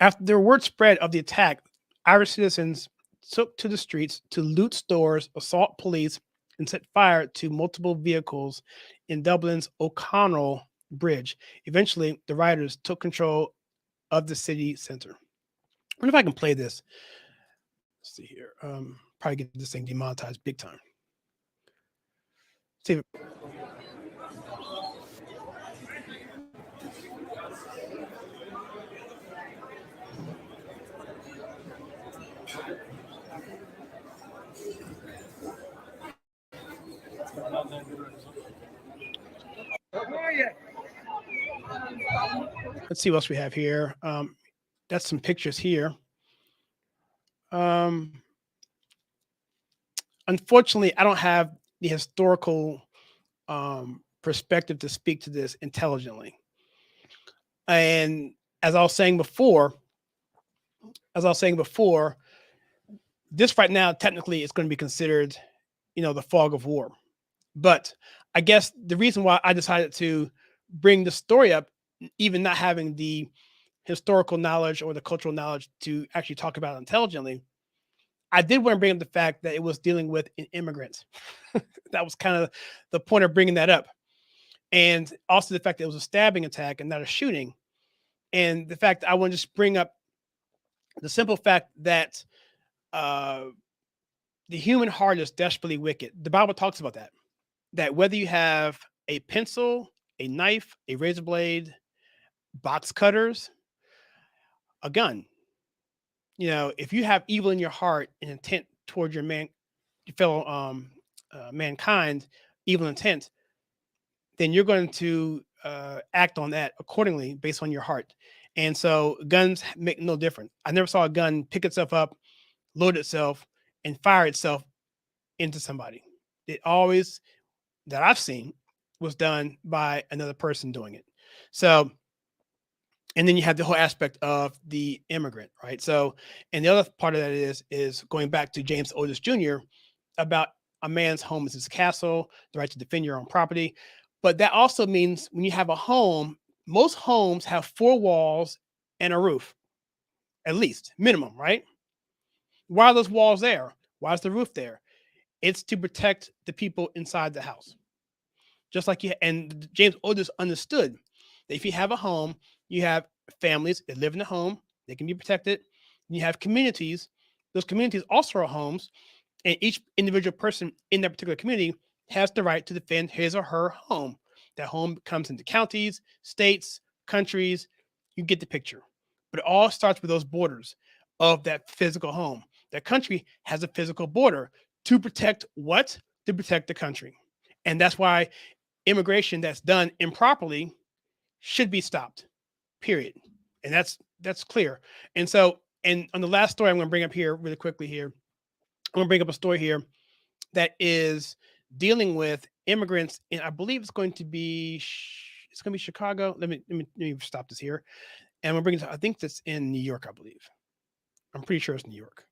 After the word spread of the attack, Irish citizens took to the streets to loot stores, assault police, and set fire to multiple vehicles in Dublin's O'Connell Bridge. Eventually, the rioters took control of the city center. I wonder if I can play this. Let's see here. Probably get this thing demonetized big time. See if let's see what else we have here. That's some pictures here. Unfortunately, I don't have the historical perspective to speak to this intelligently. And as I was saying before, this right now technically is going to be considered, the fog of war. But I guess the reason why I decided to bring the story up, even not having the historical knowledge or the cultural knowledge to actually talk about it intelligently, I did want to bring up the fact that it was dealing with an immigrant. That was kind of the point of bringing that up. And also the fact that it was a stabbing attack and not a shooting. And the fact that I want to just bring up the simple fact that the human heart is desperately wicked. The Bible talks about that whether you have a pencil, a knife, a razor blade, box cutters, a gun, if you have evil in your heart and intent towards your fellow mankind, evil intent, then you're going to act on that accordingly based on your heart. And so guns make no difference. I never saw a gun pick itself up, load itself, and fire itself into somebody. It always, that I've seen, was done by another person doing it. So, and then you have the whole aspect of the immigrant, right? So, and the other part of that is going back to James Otis Jr. about a man's home is his castle, the right to defend your own property. But that also means when you have a home, most homes have 4 walls and a roof, at least minimum, right? Why are those walls there? Why is the roof there? It's to protect the people inside the house. Just like and James Otis understood that if you have a home, you have families that live in the home, they can be protected. You have communities, those communities also are homes, and each individual person in that particular community has the right to defend his or her home. That home comes into counties, states, countries, you get the picture. But it all starts with those borders of that physical home. That country has a physical border to protect what? To protect the country. And that's why immigration that's done improperly should be stopped, period. And that's clear. And so, and on the last story I'm going to bring up here really quickly here, I'm going to bring up a story here that is dealing with immigrants, and I believe it's going to be Chicago. Let me stop this here. And we're bringing, I think that's in New York, I believe. I'm pretty sure it's New York.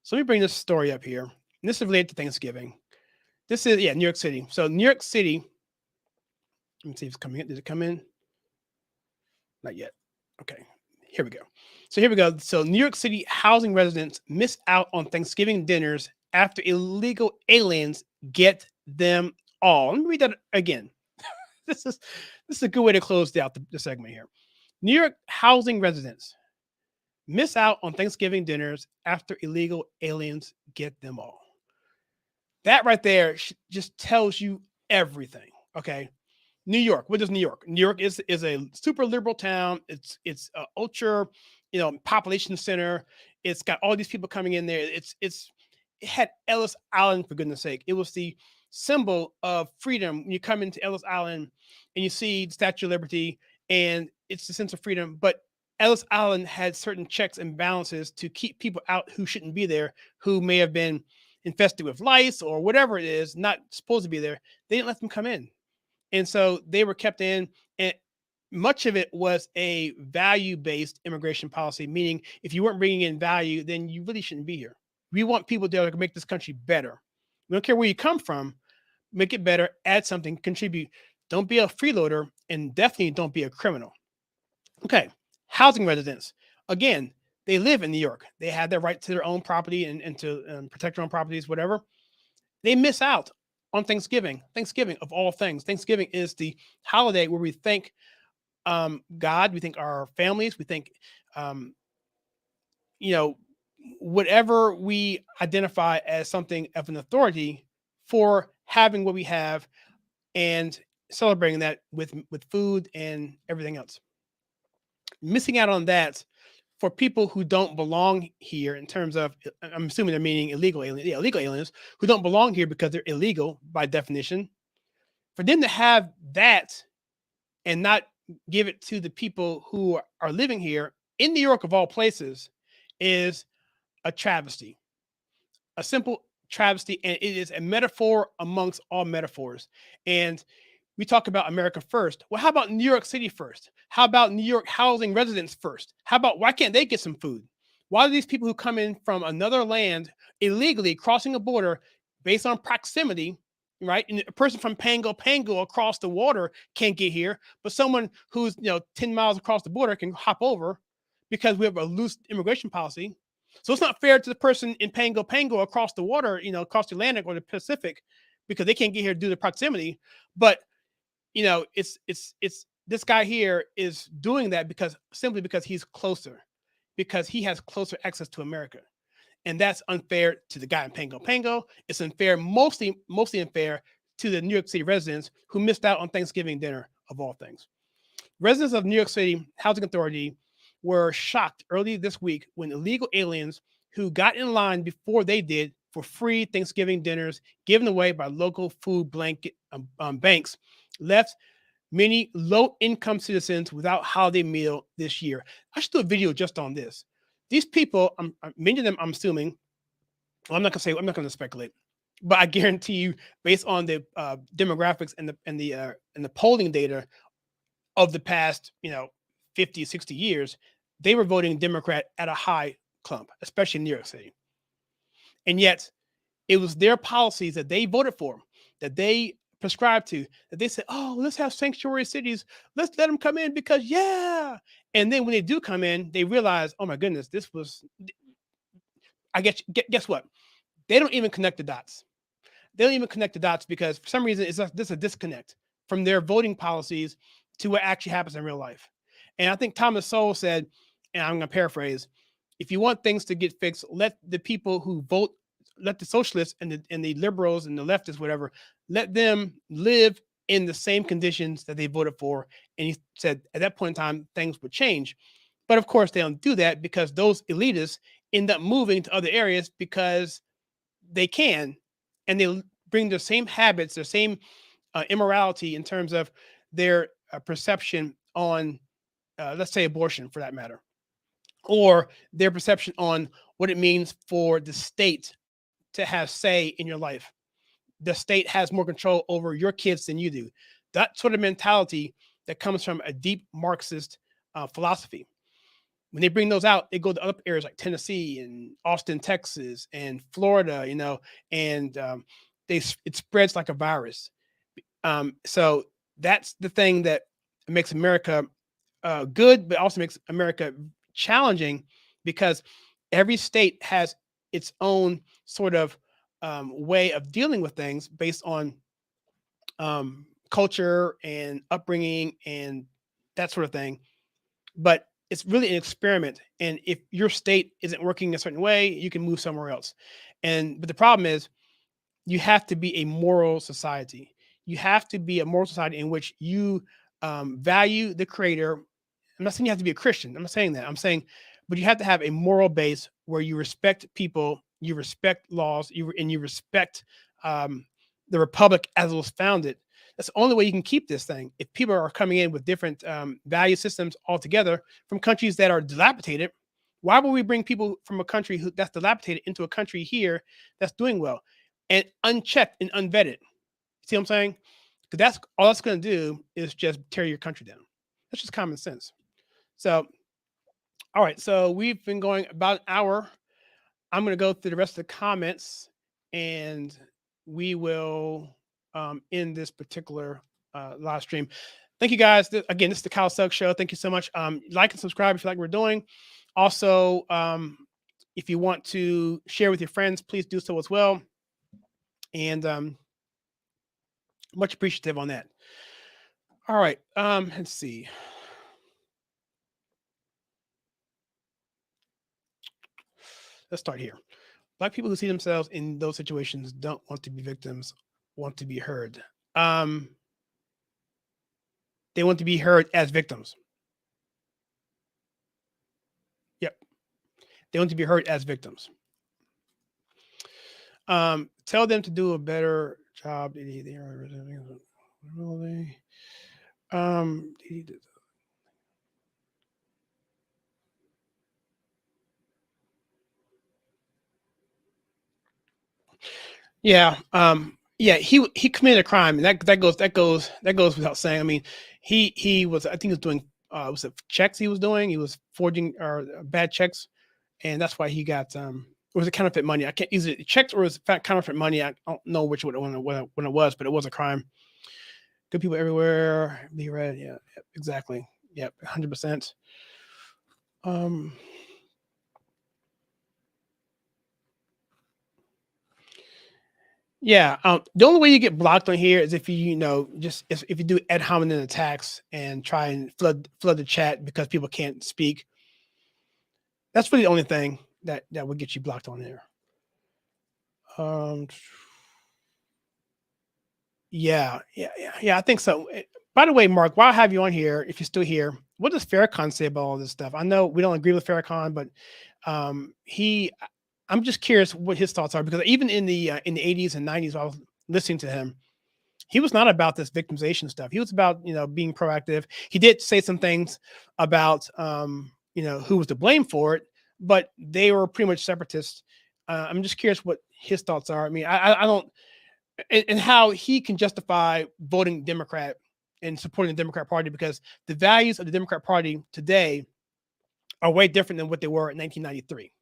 So let me bring this story up here. And this is related to Thanksgiving. This is, New York City. So New York City, let me see if it's coming in. Did it come in? Not yet. Okay, here we go. So New York City housing residents miss out on Thanksgiving dinners after illegal aliens get them all. Let me read that again. This is a good way to close out the segment here. New York housing residents miss out on Thanksgiving dinners after illegal aliens get them all. That right there just tells you everything. Okay. New York. What is New York? New York is a super liberal town. It's a ultra, population center. It's got all these people coming in there. It had Ellis Island, for goodness sake. It was the symbol of freedom when you come into Ellis Island and you see the Statue of Liberty, and it's the sense of freedom. But Ellis Island had certain checks and balances to keep people out who shouldn't be there, who may have been infested with lice or whatever it is, not supposed to be there. They didn't let them come in. And so they were kept in, and much of it was a value-based immigration policy, meaning if you weren't bringing in value, then you really shouldn't be here. We want people there to make this country better. We don't care where you come from, make it better, add something, contribute. Don't be a freeloader, and definitely don't be a criminal. Okay, housing residents. Again, they live in New York. They have their right to their own property and to protect their own properties, whatever. They miss out on Thanksgiving. Thanksgiving, of all things. Thanksgiving is the holiday where we thank God, we thank our families, we thank, whatever we identify as something of an authority for having what we have and celebrating that with food and everything else. Missing out on that for people who don't belong here, in terms of, I'm assuming they're meaning illegal aliens, illegal aliens who don't belong here because they're illegal by definition. For them to have that and not give it to the people who are living here in New York, of all places, is a travesty, a simple travesty. And it is a metaphor amongst all metaphors. And we talk about America first. Well, how about New York City first? How about New York housing residents first? How about, why can't they get some food? Why do these people who come in from another land illegally crossing a border based on proximity, right? And a person from Pango across the water can't get here, but someone who's 10 miles across the border can hop over because we have a loose immigration policy. So it's not fair to the person in Pango across the water, across the Atlantic or the Pacific, because they can't get here due to proximity. But it's this guy here is doing that simply because he's closer, because he has closer access to America. And that's unfair to the guy in Pango. It's unfair, mostly unfair to the New York City residents who missed out on Thanksgiving dinner, of all things. Residents of New York City Housing Authority were shocked early this week when illegal aliens who got in line before they did for free Thanksgiving dinners given away by local food blanket banks left many low-income citizens without holiday meal this year. I should do a video just on this. These people, many of them, I'm assuming, well, I'm not going to speculate, but I guarantee you, based on the demographics and the polling data of the past, 50, 60 years, they were voting Democrat at a high clump, especially in New York City. And yet, it was their policies that they voted for, that they prescribed to, that they said, oh, let's have sanctuary cities. Let's let them come in because, yeah. And then when they do come in, they realize, oh my goodness, guess what? They don't even connect the dots. They don't even connect the dots because for some reason, there's a disconnect from their voting policies to what actually happens in real life. And I think Thomas Sowell said, and I'm going to paraphrase, if you want things to get fixed, let the people who vote, let the socialists and the liberals and the leftists, whatever, let them live in the same conditions that they voted for. And he said at that point in time, things would change. But of course, they don't do that because those elitists end up moving to other areas because they can, and they bring the same habits, the same immorality in terms of their perception on, let's say, abortion for that matter, or their perception on what it means for the state to have say in your life. The state has more control over your kids than you do. That sort of mentality that comes from a deep Marxist philosophy. When they bring those out, they go to other areas like Tennessee and Austin, Texas, and Florida, and it spreads like a virus. So that's the thing that makes America good, but also makes America challenging, because every state has its own sort of way of dealing with things based on culture and upbringing and that sort of thing. But it's really an experiment. And if your state isn't working a certain way, you can move somewhere else. But the problem is you have to be a moral society. You have to be a moral society in which you value the creator. I'm not saying you have to be a Christian. I'm not saying that. I'm saying, but you have to have a moral base where you respect people, you respect laws, you respect the republic as it was founded. That's the only way you can keep this thing. If people are coming in with different value systems altogether from countries that are dilapidated, why would we bring people from a country that's dilapidated into a country here that's doing well and unchecked and unvetted? See what I'm saying? Because that's all that's going to do is just tear your country down. That's just common sense. So, all right. So we've been going about an hour. I'm going to go through the rest of the comments, and we will end this particular live stream. Thank you guys. Again, this is the Kyle Suggs Show. Thank you so much. Like and subscribe if you like what we're doing. Also, if you want to share with your friends, please do so as well. And much appreciative on that. All right. Let's see. Let's start here. Black people who see themselves in those situations don't want to be victims, want to be heard. They want to be heard as victims. Yep. They want to be heard as victims. Tell them to do a better job. Yeah. Yeah, he committed a crime, and that goes without saying. I mean, he was, I think he was doing was it checks he was doing? He was forging bad checks, and that's why he got was it counterfeit money? I can't, is it checks or was it counterfeit money? I don't know which one when it was, but it was a crime. Good people everywhere. Be read. Yeah, exactly. Yep, 100%. Yeah, the only way you get blocked on here is if you if you do ad hominem attacks and try and flood the chat because people can't speak. That's really the only thing that would get you blocked on here. Yeah, I think so. By the way, Mark, while I have you on here, if you're still here, what does Farrakhan say about all this stuff? I know we don't agree with Farrakhan, but I'm just curious what his thoughts are, because even in the 80s and 90s, while I was listening to him, he was not about this victimization stuff. He was about, being proactive. He did say some things about, who was to blame for it, but they were pretty much separatists. I'm just curious what his thoughts are. I mean, I don't, and how he can justify voting Democrat and supporting the Democrat Party, because the values of the Democrat Party today are way different than what they were in 1993.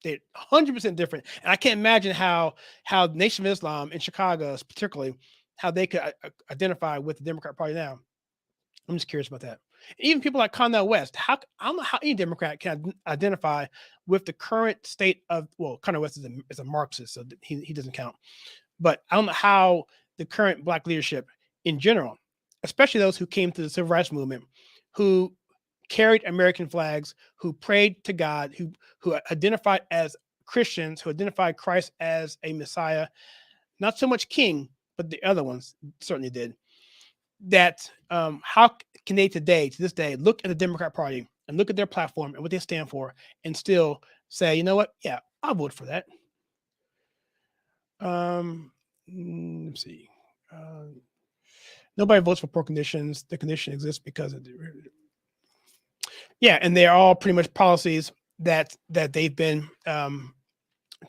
They're 100% different. And I can't imagine how the Nation of Islam in Chicago, particularly, how they could identify with the Democrat Party now. I'm just curious about that. Even people like Cornel West, I don't know how any Democrat can identify with the current state of, well, Cornel West is a Marxist, so he doesn't count. But I don't know how the current Black leadership in general, especially those who came to the Civil Rights Movement, who carried American flags, who prayed to God, who identified as Christians, who identified Christ as a Messiah, not so much King, but the other ones certainly did. That how can they to this day, look at the Democrat Party and look at their platform and what they stand for, and still say, you know what? Yeah, I'll vote for that. Let's see. Nobody votes for poor conditions. The condition exists because of the. Yeah, and they're all pretty much policies that they've been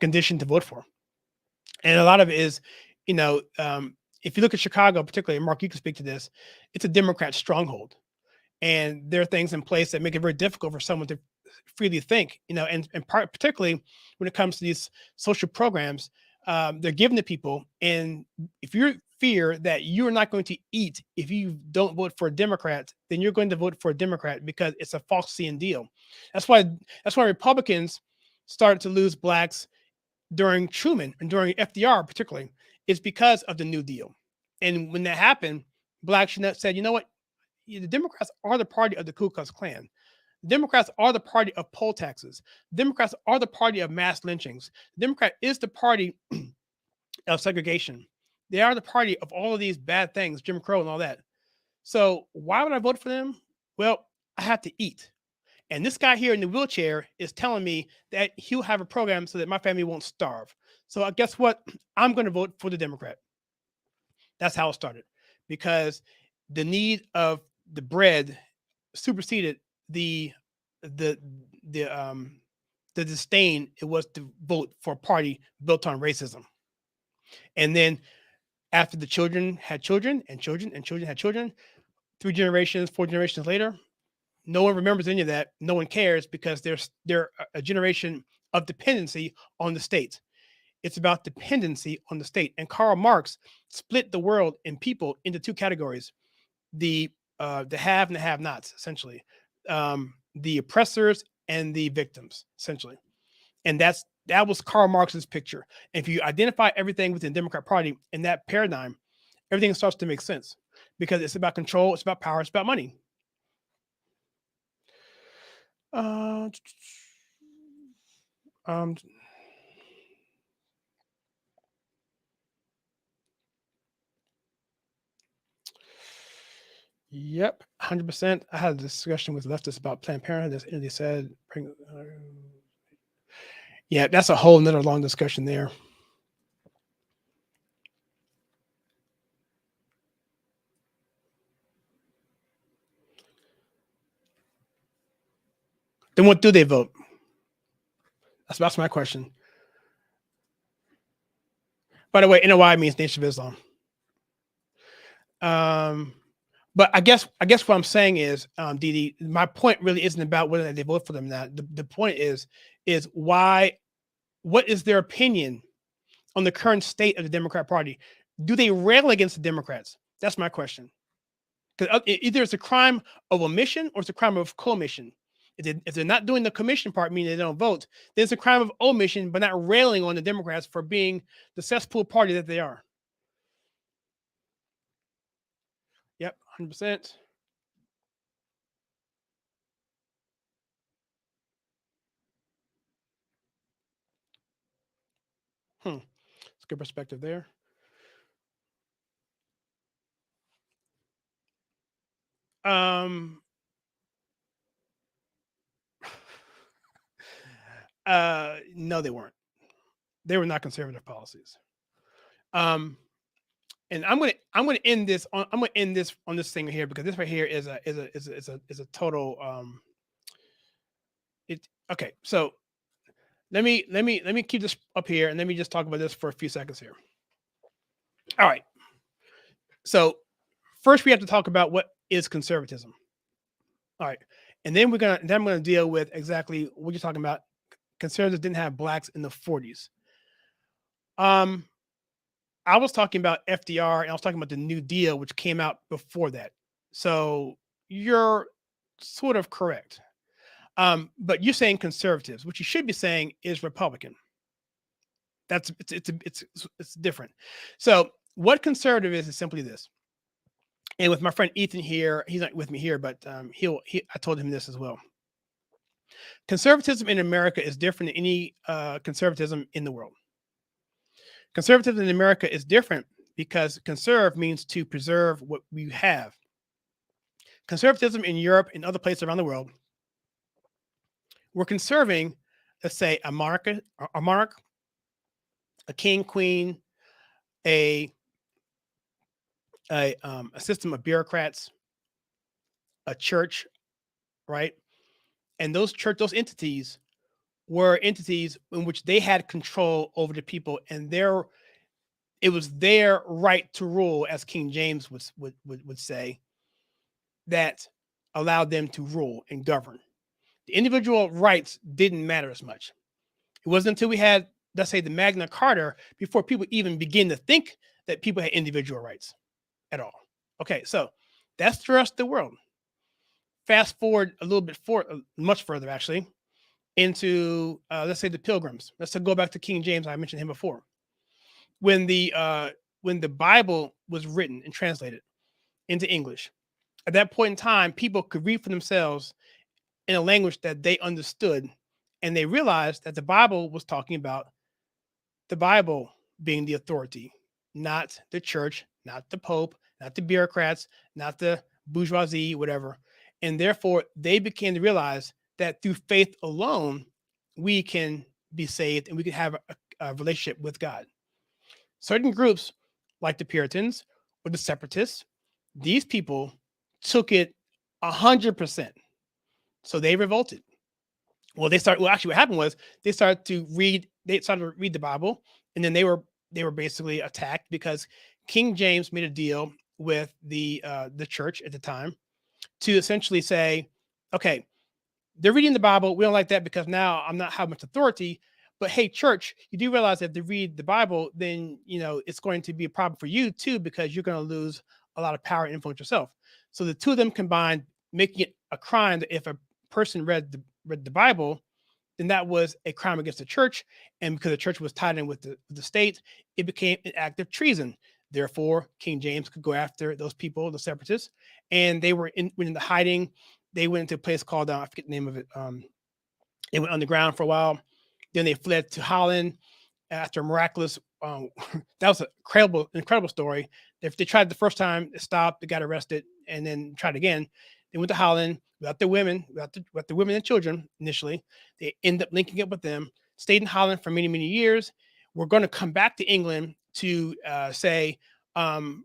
conditioned to vote for, and a lot of it is, if you look at Chicago, particularly, Mark, you can speak to this. It's a Democrat stronghold, and there are things in place that make it very difficult for someone to freely think. And particularly when it comes to these social programs, they're given to people, and if you fear that you're not going to eat if you don't vote for a Democrat, then you're going to vote for a Democrat because it's a Faustian deal. That's why Republicans started to lose blacks during Truman and during FDR, particularly. It's because of the New Deal. And when that happened, blacks said, you know what? The Democrats are the party of the Ku Klux Klan. The Democrats are the party of poll taxes. The Democrats are the party of mass lynchings. The Democrat is the party of segregation. They are the party of all of these bad things, Jim Crow and all that. So why would I vote for them? Well, I have to eat. And this guy here in the wheelchair is telling me that he'll have a program so that my family won't starve. So guess what? I'm going to vote for the Democrat. That's how it started, because the need of the bread superseded the disdain it was to vote for a party built on racism. And then after the children had children and children and children had children, 3 generations, 4 generations later, no one remembers any of that. No one cares, because they're a generation of dependency on the state. It's about dependency on the state. And Karl Marx split the world and people into 2 categories: the have and the have-nots, essentially, the oppressors and the victims, essentially. And that was Karl Marx's picture. And if you identify everything within the Democrat Party in that paradigm, everything starts to make sense, because it's about control, it's about power, it's about money. Yep, 100%. I had a discussion with leftists about Planned Parenthood, and they said, yeah, that's a whole nother long discussion there. Then what do they vote? That's my question. By the way, NOI means Nation of Islam. But I guess what I'm saying is, Didi, my point really isn't about whether they vote for them or not. The point is why? What is their opinion on the current state of the Democrat Party? Do they rail against the Democrats? That's my question. Because either it's a crime of omission or it's a crime of commission. If they're not doing the commission part, meaning they don't vote, then it's a crime of omission, but not railing on the Democrats for being the cesspool party that they are. Yep, 100%. It's a good perspective there. No, they weren't. They were not conservative policies. And I'm gonna end this on this thing here, because this right here is a total okay. So let me keep this up here, and let me just talk about this for a few seconds here. All right. So first we have to talk about what is conservatism. All right. And then I'm gonna deal with exactly what you're talking about. Conservatives didn't have blacks in the 40s. I was talking about FDR, and I was talking about the New Deal, which came out before that. So you're sort of correct. But you're saying conservatives. What you should be saying is Republican. It's different. So what conservative is simply this. And with my friend Ethan here, he's not with me here, but I told him this as well. Conservatism in America is different than any conservatism in the world. Conservatism in America is different because conserve means to preserve what we have. Conservatism in Europe and other places around the world, we're conserving, let's say, a monarch, a king, queen, a system of bureaucrats, a church, right? And those entities were entities in which they had control over the people, and it was their right to rule, as King James would say, that allowed them to rule and govern. The individual rights didn't matter as much. It wasn't until we had, let's say, the Magna Carta before people even begin to think that people had individual rights at all. Okay, so that's the rest of the world. Fast forward a little bit much further, actually, into let's say the Pilgrims. Let's go back to King James. I mentioned him before. When the Bible was written and translated into English, at that point in time, people could read for themselves in a language that they understood, and they realized that the Bible was talking about the Bible being the authority, not the church, not the Pope, not the bureaucrats, not the bourgeoisie, whatever. And therefore, they began to realize that through faith alone, we can be saved and we can have a relationship with God. Certain groups, like the Puritans or the separatists. These people took it 100%. So they revolted. Well, actually what happened was they started to read the Bible, and then they were basically attacked because King James made a deal with the church at the time to essentially say, okay, they're reading the Bible. We don't like that because now I'm not have much authority. But hey, church, you do realize that if they read the Bible, then it's going to be a problem for you too, because you're going to lose a lot of power and influence yourself. So the two of them combined, making it a crime that if a person read the Bible, then that was a crime against the church. And because the church was tied in with the state, it became an act of treason. Therefore, King James could go after those people, the separatists, and they went into hiding. They went into a place called, I forget the name of it. They went underground for a while. Then they fled to Holland after a miraculous, that was an incredible story. They tried the first time, it stopped, they got arrested, and then tried again. They went to Holland without the women and children initially. They end up linking up with them, stayed in Holland for many, many years. We're going to come back to England to say, and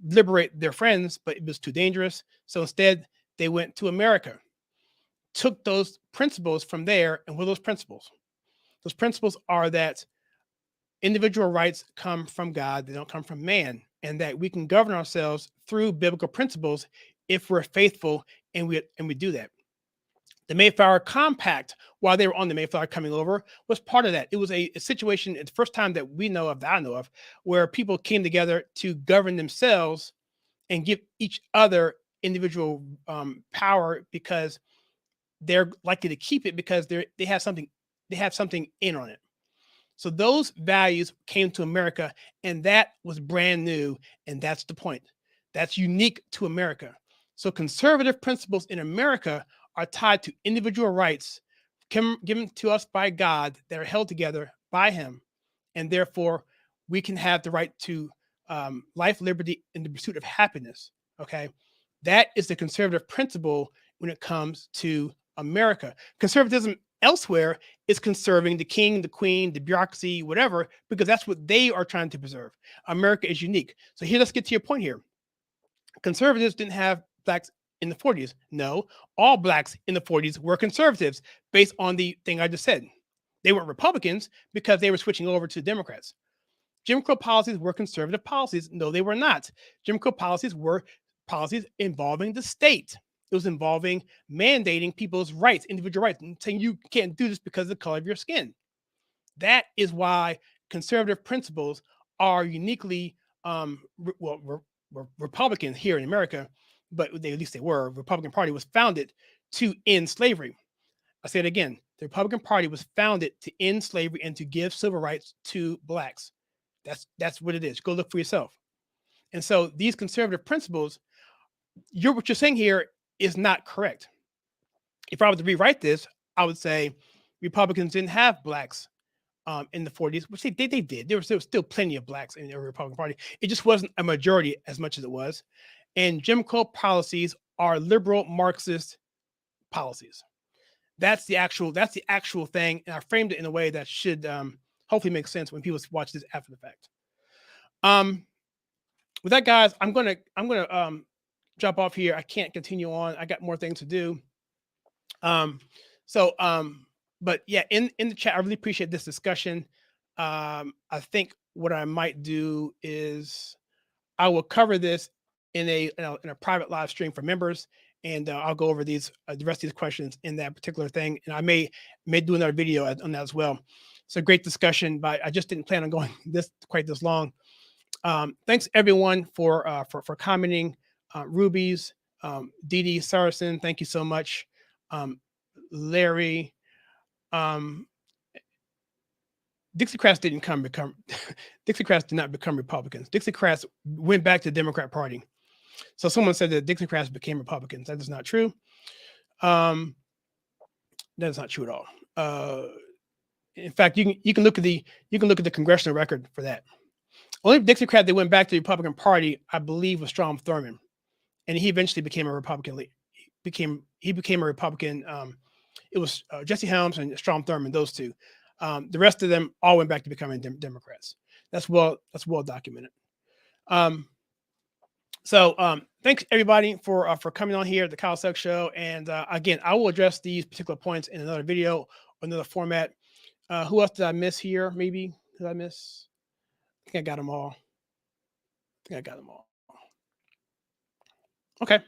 liberate their friends, but it was too dangerous. So instead, they went to America, took those principles from there. And what are those principles? Those principles are that individual rights come from God, they don't come from man, and that we can govern ourselves through biblical principles if we're faithful and we do that. The Mayflower Compact, while they were on the Mayflower coming over, was part of that. It was a situation, it's the first time that I know of, where people came together to govern themselves and give each other individual power, because they're likely to keep it because they have something in on it. So those values came to America, and that was brand new, and that's the point. That's unique to America. So conservative principles in America are tied to individual rights given to us by God that are held together by him. And therefore, we can have the right to life, liberty, and the pursuit of happiness. Okay. That is the conservative principle when it comes to America. Conservatism elsewhere is conserving the king, the queen, the bureaucracy, whatever, because that's what they are trying to preserve. America is unique. So here, let's get to your point here. Conservatives didn't have blacks in the 40s. No, all blacks in the 40s were conservatives based on the thing I just said. They weren't Republicans because they were switching over to Democrats. Jim Crow policies were conservative policies. No, they were not. Jim Crow policies were policies involving the state. It was involving mandating people's rights, individual rights, and saying you can't do this because of the color of your skin. That is why conservative principles are uniquely, Republicans here in America, but at least they were. The Republican Party was founded to end slavery. I say it again. The Republican Party was founded to end slavery and to give civil rights to blacks. That's what it is. Go look for yourself. And so these conservative principles, what you're saying here is not correct. If I were to rewrite this, I would say Republicans didn't have blacks in the 40s, which they did. There was still plenty of blacks in the Republican Party. It just wasn't a majority as much as it was. And Jim Crow policies are liberal Marxist policies. That's the actual thing. And I framed it in a way that should hopefully make sense when people watch this after the fact. With that, guys, I'm gonna drop off here. I can't continue on. I got more things to do. But yeah, in the chat, I really appreciate this discussion. I think what I might do is I will cover this in a private live stream for members, and I'll go over the rest of these questions in that particular thing, and I may do another video on that as well. It's a great discussion, but I just didn't plan on going quite this long. Thanks everyone for commenting. Rubies, Dee Saracen, thank you so much. Larry, Dixiecrats did not become Republicans. Dixiecrats went back to the Democrat Party. So someone said that Dixiecrats became Republicans. That is not true. That is not true at all. In fact, you can look at the congressional record for that. Only Dixiecrat that went back to the Republican Party, I believe, was Strom Thurmond, and he eventually became a Republican. He became a Republican. It was Jesse Helms and Strom Thurmond, those two. The rest of them all went back to becoming Democrats. That's well documented. So thanks everybody for coming on here at the Kyle Suggs Show. And again, I will address these particular points in another video or another format. Who else did I miss here? Maybe did I miss? I think I got them all. Okay. All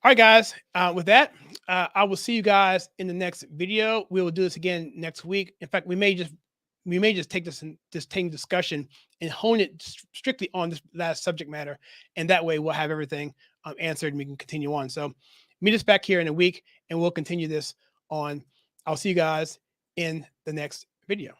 right, guys. With that, I will see you guys in the next video. We will do this again next week. In fact, we may just take this discussion and hone it strictly on this last subject matter, and that way we'll have everything answered and we can continue on. So meet us back here in a week, and we'll continue this on. I'll see you guys in the next video.